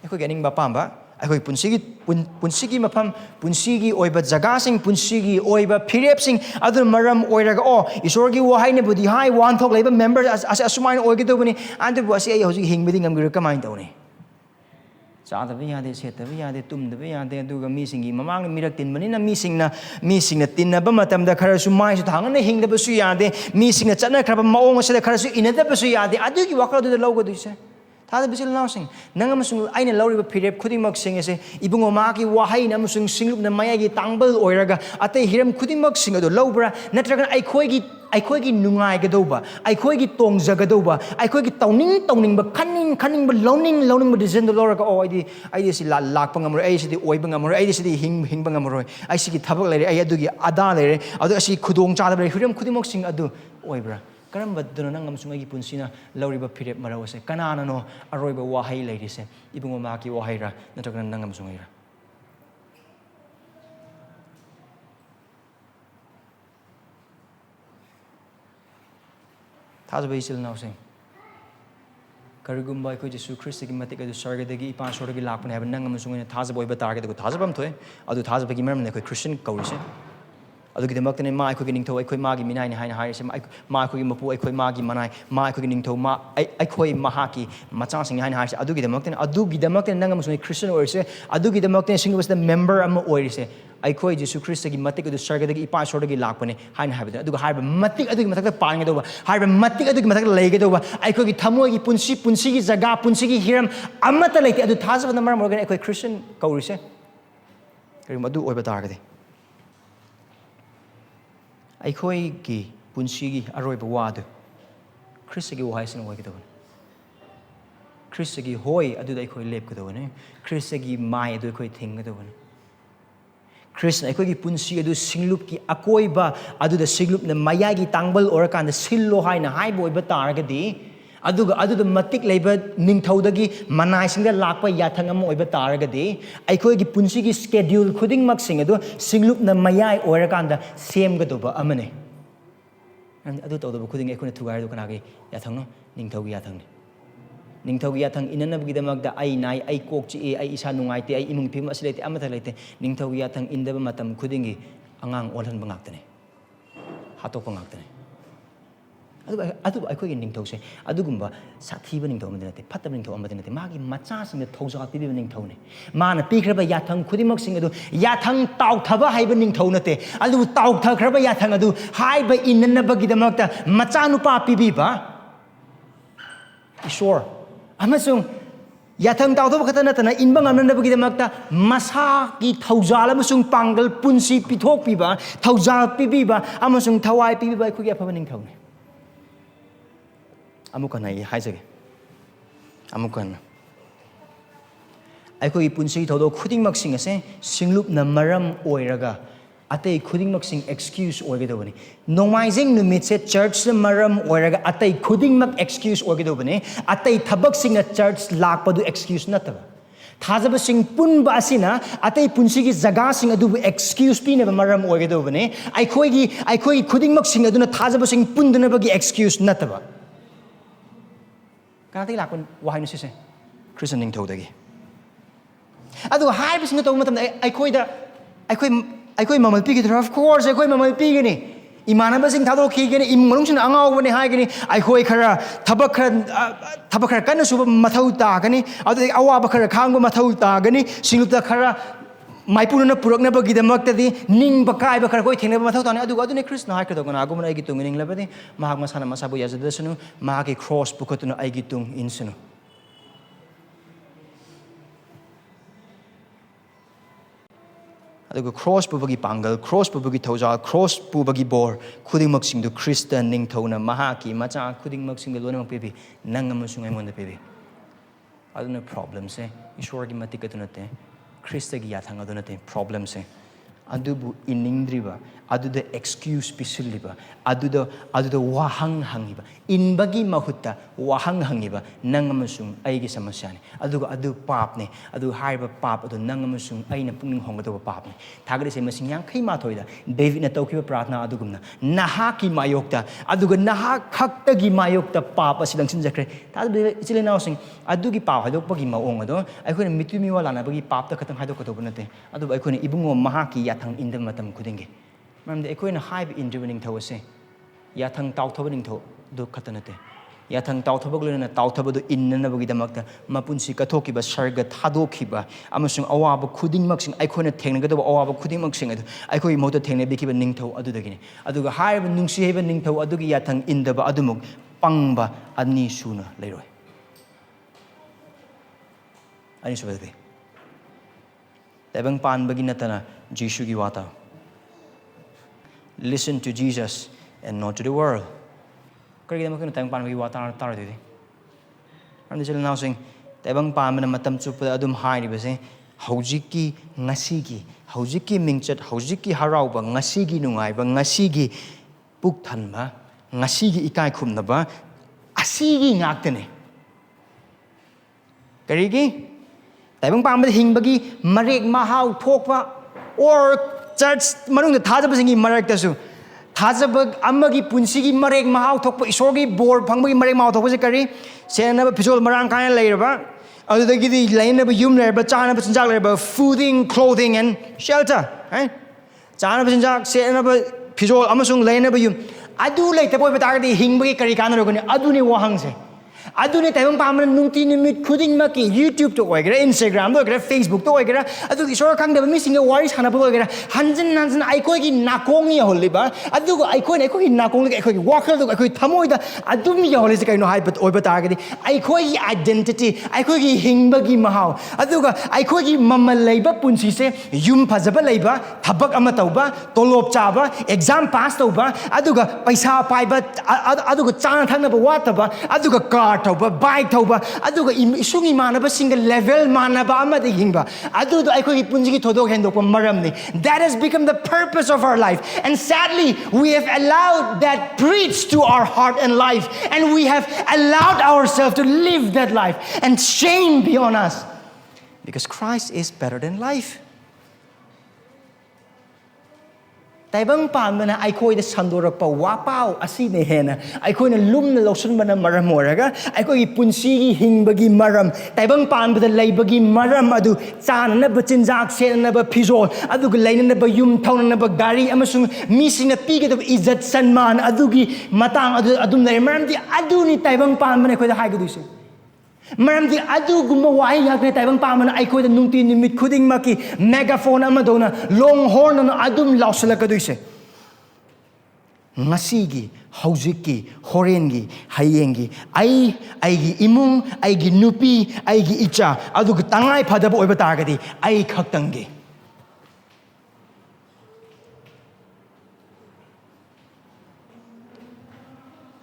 ako ganing mapamba ako punsigi mapam punsigi oiba jagasing punsigi oiba pirep sing adu maram oiraga o isorgi wahay na budi hay wahan tok leba member as asumain oigito bani ando bu asi ay hoji hingbidi ngamgir kamain tawni Saadaba yade, setaba yade, tumdaba yade, aduga misingi mamang mirak tinmanina misingna tinaba matamda kharasu maisu thangana hingdabasu yade, misingna chana khraba maong asada kharasu inadabasu yade, adugi wakal du lauga duise. Thada bisil nausing nangamasung aina lauriba phirep khudimak sing ase ibungo Mahakki wahai namasung singlup na mayagi tangbal oiraga atay hiram khudimak sing adu laubra natragan aikhoigi nungai gadoba aikhoigi tongjagadauba aikhoigi tawning ba khaning ba loning ba decision do loraka o ai si lakpa ngamro ai si oiba ngamro ai si hingba ngamro ai si thabak lere ai adugi ada lere adu asi khudong chada lere hiram khudimok sing adu oibra karamba duna nangam sungai punsina lauriba phirep marawase kanana no aroiba wahai leirise ibungo Mahakki wahaira natragan nangam sungai ra Thazaba isil nausing Karigumba ko Jisu Kristagi matik adu sargadagi ipan soragi lakpan have nangam sungai thazaba oiba target ko thazabam thoe adu thazaba gi maram ne ko Christian kaurise adugi demakne ma aikoi ningtho aikoi magi minai ne haina haise ma aikoi mapu aikoi magi manai ma aikoi ningtho ma aikoi Mahakki macha sing haina haise adugi demakne nangam sungai Christian orise adugi demakne sing was the member am orise aikoi Jisu Kristagi matik adu sargadagi ipan soragi lakpane haina haibada aduga haiba matik adugi matakta paanga doba haiba matik adugi matakta leiga doba aikoi gi thamoigi punsigi jaga punsigi hiram amata leite adu thazaba namar morgan aikoi Christian kaurise kari madu oiba targade aikoi gi punsigi aroiba wadu Kristagi wahai sin oigidabane Kristagi hoi adu aikoi lepgadabane Kristagi mai adu aikoi thinggadabane Krishna aikoi punsi adu singlup ki akoiba adu da singlup na mayagi tangbal orakan da sillo haina haibo iba taragadi aduga matik leiba ningthaudagi manai singda lakpa yathang am oiba taragadi aikoi gi punsi gi schedule khuding mak sing adu singlup na mayai orakan da semgadoba amane adu tawdoba khuding aikoi thugai do kana gi yathang no ningthaugi yathang ni Ningthogi yathang inanabgi damagda ai nai ai kokchi ai isa nungaite ai imung phim asilete amata leite ningthogi yathang indaba matam khudingi angang olhan bangaktane hatok bangaktane adu aikoi ningthose adugumba sathiba ningtho amadinate phatab ningtho amadinate magi macha sing thauja pibi ningthone mana pikraba yathang khudimak sing adu yathang tauthaba haiba ningtho nate adu tauthakraba yathang adu haiba inanabagi damakta macha nupa pibi ba Ishor amasung yathang tawthaba khata natana inba ngamnabagi damakta masa ki thaujal amasung pangal punsi pithok piba thaujal pibiba amasung thawai pibiba khugya phaba ning thawne amukana I haijage amukana aikoi punsi thodo khudingmak sing ase singlup na maram oiraga atay khudingmak sing excuse oigedobani nomaizing numit se church na maram oiraga atay khudingmak excuse oigedobani atay thabak sing na church lakpadu excuse nataba थाजबसिंग पुनबा असिना अतै पुंसिगी जगासिंग अदुबु excuse पिनेबा मरम ओइगदोबने आइखोई खुदिंगमक्सिंग अदुना थाजबसिंग पुनदनबगी excuse नतबा कानादि लाकन वाहाइनु सिसे Christian निंगथौदगी अदु हाइबसिंग तौ मतम आइखोई ममल पिगिद्रा of course आइखोई ममल पिगनी इमानबसिंग थादो खीगनी इमंगलुंगसिन अंगावबने हाइगनी आइखोई खरा थबक खरा कन्न सुब मथौ तागनी अदु अवाब खरा खांग मथौ तागनी सिंगुता खरा माइपुरना पुरकनबगिदमक्तदी निंग बकाइब खरा कोइ थेंगनब मथौ ताने अदु अदुने कृष्ण हाइकदोगना आगुमन आइगी तुंग निंगलबदि महाग मसाना मसाबु याजदसनु महागे क्रॉस पुकतुना आइगी तुंग इनसनु अदुग क्रॉस पुबगी पांगल क्रॉस पुबगी थौजा क्रॉस पुबगी बोर खुदिंगमक्सिंग दु क्रिस्टियन निंगथौना महाकी मचा खुदिंगमक्सिंग लोनमक पेबी नंगमसुंग आइमोंद पेबी अदुना प्रॉब्लम से ईश्वरगी मतिक अदुनते ख्रिस्टगी याथांग अदुनते प्रॉब्लम से अदुबु इनिंद्रिबा अदुद एक्सक्यूज पिसिलिबा अदुद वाहंग हंगिबा इनबगी महुत्ता वाहंग हंगिबा नंगमसुंग आइगी समस्याने अदु पापने अदु हाइबा पाप अदु नंगमसुंग आइना पुनिंग होंगदोबा पापने थागरिसे मसिंग यांखै माथोइदा डेविडना तौखिबा प्रार्थना अदुगुमना नहाकी मायोक्ता अदुग नहा खक्तगी मायोक्ता पाप असिदंग सिनजखरे तादु इचिलेनावसिंग अदुगी पाप हाइदोकपगी माओंग अदो आइखोइना मितुमिवा लानाबगी पापता खतंग हाइदोकदोबा नते अदु आइखोइना इबुंगो महाकी याथांग इंद मतम खुदिंगे मरमदे अखोइना हाइब इंद्रिब निंगथौसे याथंग ताउथब निंगथौ दु खतनते याथंग ताउथबग लोना ताउथबदु इन्ननबगिदमक्ता मपुनसि कथोकिबा सर्ग थादोखिबा अमसुंग अवाब खुदिंगमक्सिंग अखोइना थेंगनगदबा अवाब खुदिंगमक्सिंग अदु अखोइ मोतो थेंगनबिखिबा निंगथौ अदुदगिनि अदुगा हाइब नुंसिहेबा निंगथौ अदुगी याथंग इंदबा अदुमुक पंगबा अनि सुना लेरोय अनि सुबदे ताइबंगपानबगी नत्तना जिसुगी वाता listen to Jesus and not to the world. Karigidamak na Taibangpanbagi wata tara didi. Ramdi sila nausing Taibangpan na matam chupa adum haini base haujiki ngasigi haujiki mingchat haujiki harauba ngasigi nungai ba ngasigi puktan ba ngasigi ikai khumna ba asigi ngaktene. Karigi Taibangpan hingbagi marek mahau thokpa or church manung थाजबसिंगी मरक्तसु थाजबग अमगी पुंसिगी मरेक Mahav थोप ईश्वरगी bore फंगबगी मरेक Mahav थोपसे करी सेनब फिजोल मरांग कायन लेरबा अदुदगी लाइनब युम लेरबा चानब चिंजाक लेरबा फूडिंग क्लोथिंग एंड शेल्टर है चानब चिंजाक सेनब फिजोल अमसुंग लाइनब युम अदु लेतबोय बतागदी हिंगबगी करी कानरोगनी अदुनी वहांगसे अदुने ताइबंगपान नुंगती निमित खुदिंगमकी यूट्यूब तो ओइगरा इंस्टाग्राम तो ओइगरा फेसबुक तो ओइगरा अदु ईश्वर खांगदब मिसिंग वारी सानाबो ओइगरा हंजन आइकोगी नाकोंगी होलिबा अदु आइकोगी नाकोंग आइकोगी वाखल तो आइकोगी थमोइदा अदुम यहोलिसे कइनो हाइबत ओइबा तागदी आइकोगी आइडेंटिटी आइकोगी हिंगबगी महाव अदुगा आइकोगी ममल लेबा पुंसिसे युम फजबा लेबा थबक अमा तौबा तोलोब चाबा एग्जाम पास तौबा अदुगा पैसा पाइबा अदुगा चाना थंगनबा वातबा अदुगा कार थौबा बाइक थौबा अदुगा इसुंगी मानबा सिंगल लेवल मानबा अमदि हिंगबा अदुदो आइकोगी पुंजिगी थोदोक हेंदोकपा मरमनि that has become the purpose of our life and sadly we have allowed that preach to our heart and life and we have allowed ourselves to live that life and shame be on us because Christ is better than life. Taibangpanbana aikoida sandorakpa wapau asine hena aikoina lumna losunbana maram oraga aikogi punsigi hingbagi maram taibangpanbada leibagi maram adu chananaba chinjak senanaba phizol aduga leinanaba yum thaunanaba gari amasung misingna pigedaba izzat sanman adugi matang adu adum lei maramdi aduni taibangpanbana aikoida haigaduise maramdi adugumba wai yakne taibangpanbana aikoida nungti nimit khudingmaki megaphone amadona longhorn na adum lausalakaduise ngasigi haujiki horengi hayengi aigi imung aigi nupi aigi icha aduga tangai phadaba oiba targadi ai khaktangi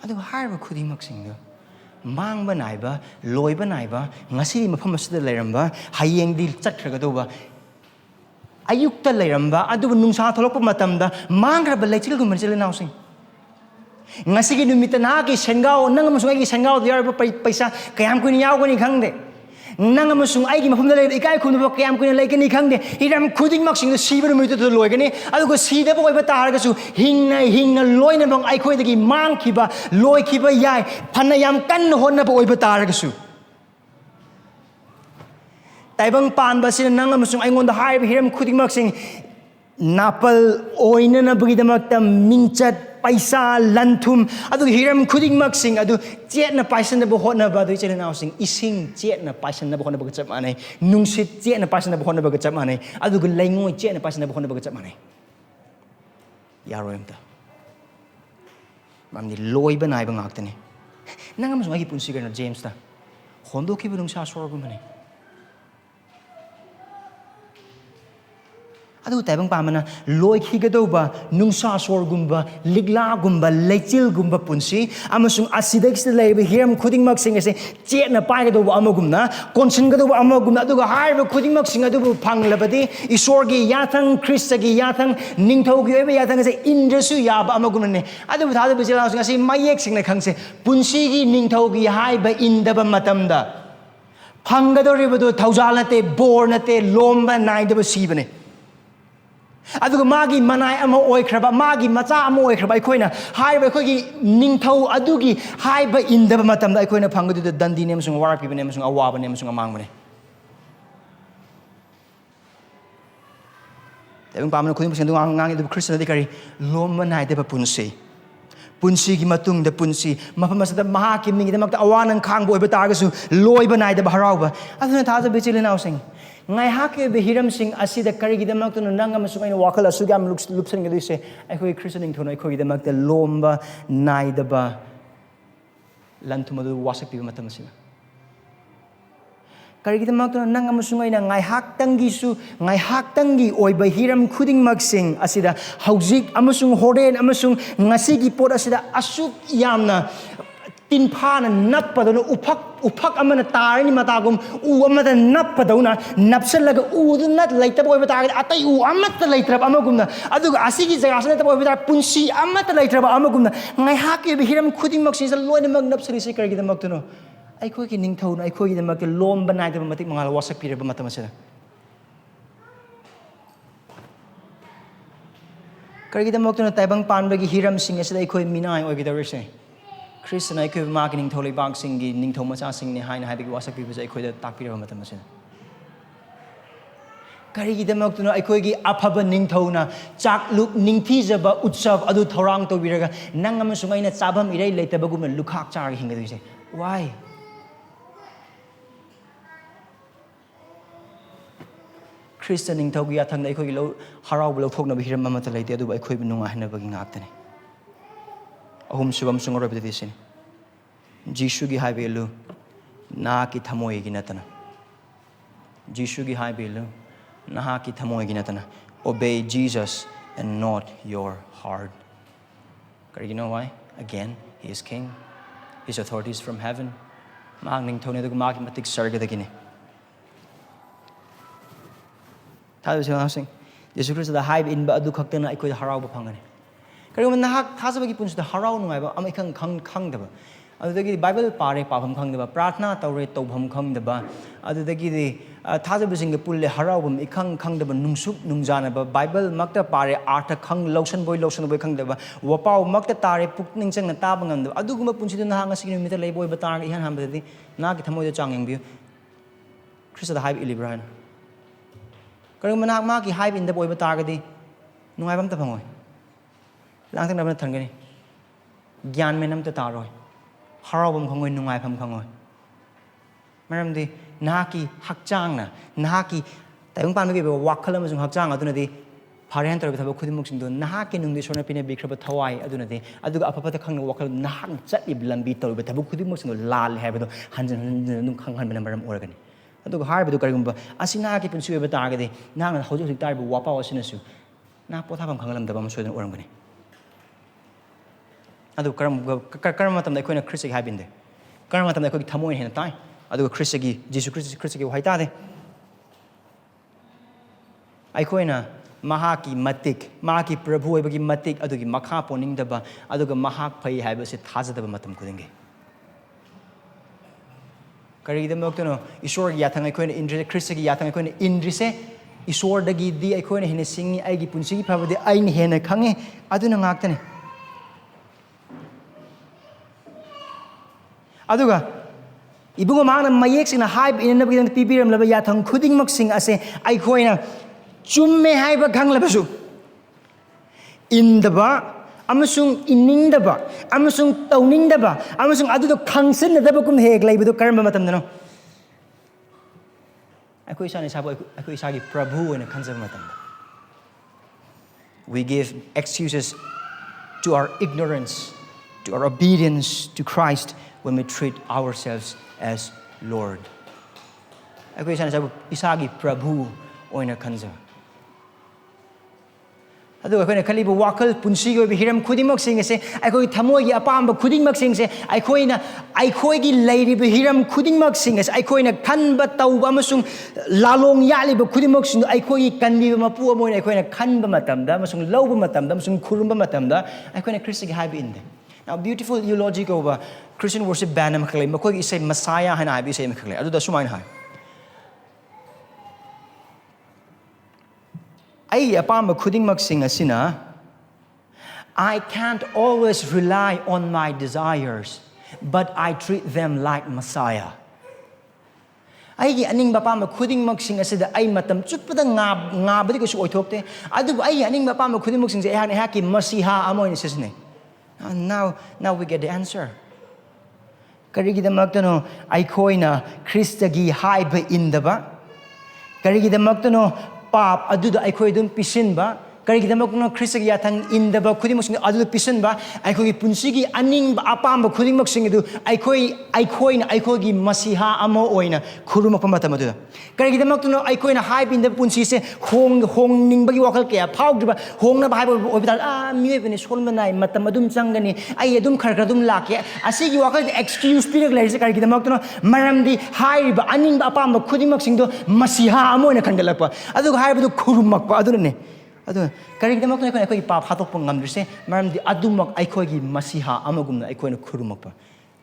adu harba khudingmaksingdo मांगबा नाइबा लोइबा नाइबा ngasi mafam asida leiramba hayengdi chatkhragadova ayukta leiramba adu nungsa tholokpa matamda mangraba leichil gum chile nausing ngasi gi numita na gi sengao nang amasung gi sengao yarba paisa kayam kun yaw gani khangde nang amasung ai gi mafam da lei ikai khum ba kyam kuina lei kani khangde hiram khuding mak sing si ba numit to loi gani adugo si da ba tar ga su hingna loina bang ai khoi da gi mang ki ba loi ki ba yai phana yam kan hon na ba oi ba tar ga su Taibangpanbagi sina nang amasung ai ngon da hai hiram khuding mak sing napal oina na bagi da mak ta mingchat paisa lanthum adu hiram khuding mak sing adu chet na paisa na bo hot na ba du chele naw sing ising chet na paisa na bo hot na ba chap anai nungsit chet na paisa na bo hot na ba chap anai adu gu laingoi chet na paisa na bo hot na ba chap anai yaroim ta mamni loi ba nai ba ngak tani nangam so gi punsi ga na James ta hondo ki bu nung sa sor gu mani adu Taibangpanbagi loi khigadauba nungsa sorgumba liglagumba leichilgumba punsi amasung asidakista leiba hiram khudingmak sing ase chetna paigadauba amagumna konsingadauba amagumna aduga haiba khudingmak sing adubu phanglabadi isorgi yathang kristagi yathang ningthaugi oiba yathang ase indrasu yaba amagumne adubu thadabu jela sing ase mayek singna khangse punsigi ningthaugi haiba indaba matamda phangadoribadu thaujal nate bor nate lomba naidaba sibane aduga magi manai ama oikraba magi macha ama oikraba aikoina haiba aikogi ningthau adugi haiba indaba matamda aikoina phangadu da dandi ne amsung warapi ne amsung awaba ne amsung amangbane Taibangpanbagi khuding sing dung ngang du Christian adikari lomba nai deba punsi gi matung da punsi mafam asada Mahakki mingi da makta awanan khangbo oiba targasu loiba nai deba harauba aduna thaja bichile naw sing ngai hakke be hiram sing asida karigi da makta nang amasung aina wakal asugam lupsan ga dise akhoi Christian ing thona akhoi da makta lomba nai deba lanthumadu wasak pi matam sina karigi da makta nang amasung aina ngai hak tangi oiba hiram khuding mak sing asida haujik amasung horen amasung ngasi gi pot asida asuk yamna tinphana nappadona uphak amana tarani matagum u amada nappadona napsalaga u du nat laita boy bata atai u amata laitrab amagumna aduga asigi jaga sana ta boy bata punsi amata laitrab amagumna ngai hakke be hiram khuding mak sing loina mag napsari se kargi da mak tuno ai khoi ki ningthau na ai khoi gi da mak lom banai da matik mangal wasak pireba matam asira kargi da mak tuno Taibangpanbagi hiram sing asida ai khoi minai oi gi da rese Christian ai khoi marketing tholi bang sing gi ningthau macha sing ni haina haibigi wasak pi ai khoi da takpireba matam asina karigi da mak tuno ai khoi gi aphaba ningthau na chakluk ningthi jaba utsav adu thorang to biraga nang amasung aina chabam irai leitabagum lukhak char hinga duise why Christian ningthau gi athang ai khoi gi lo harau blo thokna bi hiram mamata leite adu ai khoi bi nunga hina bagi ngaktani ahum subam sungoro bi disin Jisugi haiba illu Nahakki thamoigi nattana Jisugi haiba illu Nahakki thamoigi nattana obey Jesus and not your heart you know why again he is king his authority is from heaven magning thone du magi matik sargadagini thadu sing Jesus Christ da haiba inba adu khaktana aikoi harau ba phangani karigum nahak thasabagi punsuda harau nungai ba amai khang daba adudagi Bible pare pabam khangdaba pratna tawre tawbam khangdaba adudagi thajabasing pulle haraubam ikhang khangdaba nungsuk nungjana ba Bible makta pare artha khang lotion boy khangdaba wapau makta tare pukning changna taba ngamdaba aduguma punsidu na hanga signi mita leiboy ba tar ihan hambadi na ki thamoi chang yengbiu Christ da haib ilibran karung manak ma ki haib inda boy ba targadi nungai bam ta phangoi langthang na thangani gyan menam ta taroi harabam khangoi nungai pham khangoi maramdi Nahakki hakchang na Nahakki Taibangpanbagi be wakhal amasung hakchang adunadi pharian tor thaba khudimuk sing do Nahakki nungdi sona pine bikraba thawai adunadi aduga apapata khangna wakhal nahak chati lambi tor be thaba khudimuk sing lal habado hanjan nung khanghan bena maram organi aduga harbadu karigumba asina ki punsi be targadi nang hoju hik tarbu wapa wasinasu na pothabam khangalam daba masodan orangani adu karam matam da koina Christ gi habinde karam matam da ko thamoi hena tai adu Christ gi Jesus Christ gi haita de ai koina Mahakki matik Mahakki Prabhu oibagi matik adu gi makha poning daba adu ga mahak phai haiba se thaja daba matam kudinge ꯀꯔꯤꯒꯤꯗꯃꯛꯇꯅꯣ ꯏꯁꯣꯔꯒꯤ ꯌꯥꯊꯪ ꯑꯩꯈꯣꯏꯅ ꯏꯟꯗ꯭ꯔꯤꯁꯦ ꯈ꯭ꯔꯤꯁꯇꯒꯤ ꯌꯥꯊꯪ ꯑꯩꯈꯣꯏꯅ ꯏꯟꯗ꯭ꯔꯤꯁꯦ ꯏꯁꯣꯔꯗꯒꯤꯗꯤ ꯑꯩꯈꯣꯏꯅ ꯍꯦꯟꯅ ꯁꯤꯡꯉꯤ ꯑꯩꯒꯤ ꯄꯨꯟꯁꯤꯒꯤ ꯐꯕꯗꯤ ꯑꯩꯅ ꯍꯦꯟꯅ ꯈꯪꯉꯤ ꯑꯗꯨꯅ ꯉꯥꯛꯇꯅꯤ ꯑꯗꯨꯒ 이bungo 마음은 마이엑스나 하이브 있는 것보다 비비름러버 야통 쿠딩먹싱 아세 아이코이나 줌메 하이브 강러버수 인더바 아무슨 인닝더바 아무슨 떠닝더바 아무슨 아두도 강선더바 kum 해글라이브도 까르마 마탐드노 아이코 이사네 사보 아이코 이사기 프라부에나 간섭 마탐다 We give excuses to our ignorance, to our obedience to Christ when we treat ourselves as Lord. Ako isa na sabi, isagi Prabhu o ina kanza. Aduh ako na kalibu wakal punsigi o bihiram kuding magsing se, ako thamoigi apamba kuding magsing se, ako gi lady bihiram kuding magsing se, ako na kanba tauba masung lalong yali ba kuding magsing, ako gi kanbi mapu mo na ako na kanba matamda, masung lauba matamda, masung kurumba matamda, ako na Christ gi habi inde. Now, beautiful eulogy ko ba Christian worship band na makalay, makuha isay Messiah hana habi isay makalay. Ado da sumayin hai. Ay apam makuding magsing asina, I can't always rely on my desires, but I treat them like Messiah. Ay aning bapa makuding magsing asida ay matam chutpada nga badi ko su oithokte. Adu ay aning bapa makuding magsing sa Nahakki Masiha amoy ni sisne. Now we get the answer. Karigidamagtano aikoina Christagi haiba indaba. Karigidamagtano pap aduda aikoi dun pisin ba. Karigidamagtano Christagi yatang indaba kudimosing aduda pisin ba. Aikoi punsigi aning ba apamba kudimosing edu aikoina aikogi masiha amo oina kuruma pamatamadura. Karigidamagtano aikoina haiba indaba punsi se hong ningbagi wakal kaya paugdiba hong na haiba obital miwebene solmanai matamadum changani ay adum kharkadum lakya asigi wakal excuse pirak laise karigidamagtano maramdi haiba aning ba apamba khudimaksing do masiha amo na khangalakpa adu haiba do kurumakpa adunne adu karigidamagtano aikoi pap hatok pangam drise maramdi adumak aikogi masiha amagumna aikoina kurumakpa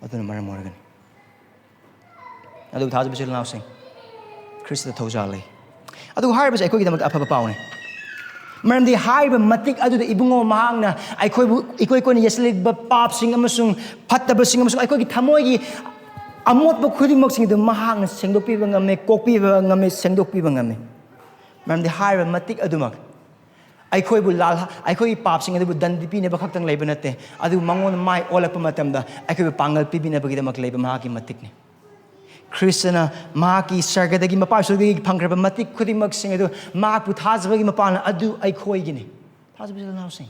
aduna maram morgan adu thazu bisil nausing Christ thojali adu haiba aikoi gidamak afaba paune maramdi haiba matik adu ibungo mahangna aikoi ko ni yeslik ba pap sing amasung phattaba sing amasung aikoi gi thamoigi amot ba khudimok sing du mahangna sengdokpi ba ngame kokpi ba ngame sengdokpi ba ngame maramdi haiba matik adumak aikoi bu lal aikoi pap sing adu dandipi ne ba khaktang leiba nate adu mangon mai olakpa matamda aikoi pangal pibi ne ba gidamak leiba mahaki matik ne Christiana Mahakki sargadagini mapasugigi pangraba matik khudimak sing adu mahak puthazbagi mapana adu aikoi gini thazbagi now sing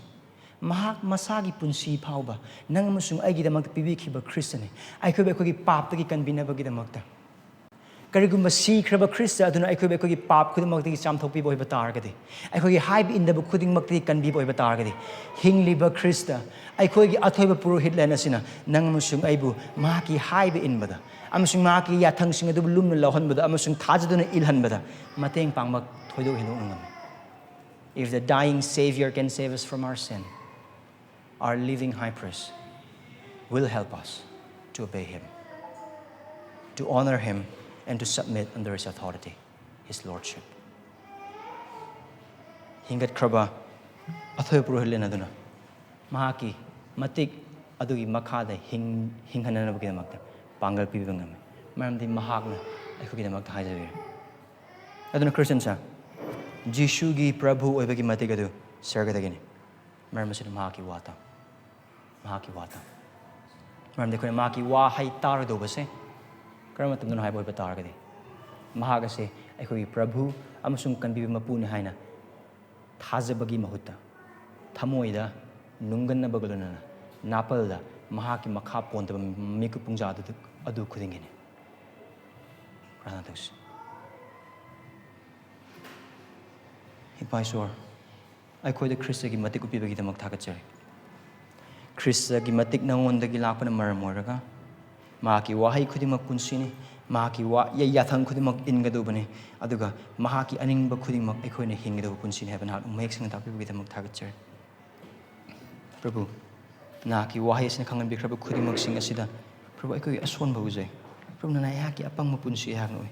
mahak masagi punsi phauba nang amasung aigi damak pibikhiba Christian aikoi gi pap tagi kanbinabagi damakta karigumba sikraba Christ aduna aikoi gi pap khudimak tagi chamthokpi boi batargadi aikoi gi haib indaba khudingmak tagi kanbi boi batargadi hingliba Christ aikoi gi athoiba purohit lena sina nang amasung aibu mahaki haib inbada amasung Mahakki yathang sing adu lumna lahonbada amasung thajaduna ilhanbada mateng pangmak thoido hinu ngam if the dying savior can save us from our sin our living high priest will help us to obey him to honor him and to submit under his authority his lordship hingat kraba athoi purohilena aduna Mahakki matik adugi makhada hinghanana baginamakta pangal pibi ngam maramdi mahakna aikoi gidamak haijabe aduna Christiansa Jisugi Prabhu oibagi matik adu sargadagini maramsina Mahakki wata maramdi koi Mahakki wa hai tar do base karama tamdun hai boi batar gadi mahagase aikoi Prabhu amasung kanbi mapuni haina thajabagi mahutta thamoida nunganna bagaluna napalda Mahakki makha ponta miku pungja adu khudingene prana dos Ipaisor aikoi de Christ gi matik upi bagi damak thakachari Christ gi matik nangonda gi lakpana maram oraga Mahakki wahai khudimak punsini Mahakki wa yathang khudimak ingadubane aduga Mahakki aningba khudimak aikoi na hingadu punsini haban hak mek sing tapi bagi damak thakachari Prabhu Nahakki wahai asina khangan bikraba khudimak sing asida Prabhu aikoi aswan bawujai Prabhu Nahakki apang mapunsi hanoi.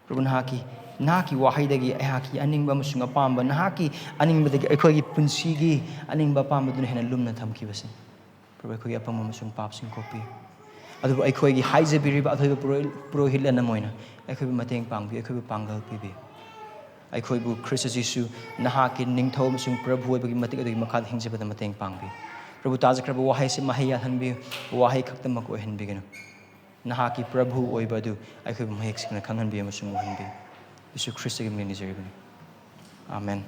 Prabhu Nahakki wahidagi Nahakki aningba amasung apamba Nahakki aningba aikogi punsigi aningba apamba duna hena lumna thamkibase. Prabhu aikogi apang amasung papsing kopi. Adubu aikogi haijabiriba athoiba purohit lana moina aikogi mateng pangbi aikogi pangal pibi. Aikoibu Christ Jisu Nahakki ningthau amasung Prabhu oibagi matik adugi makhad hingjabada mateng pangbi. Prabhu tajakraba wahai se mahaya hanbi wahai khaktamak oihanbigano. Nahakki Prabhu oibadu aikoibu mahik singna khanghanbi amasung oihanbi. Jisu Christ gi mini jaribani. Amen.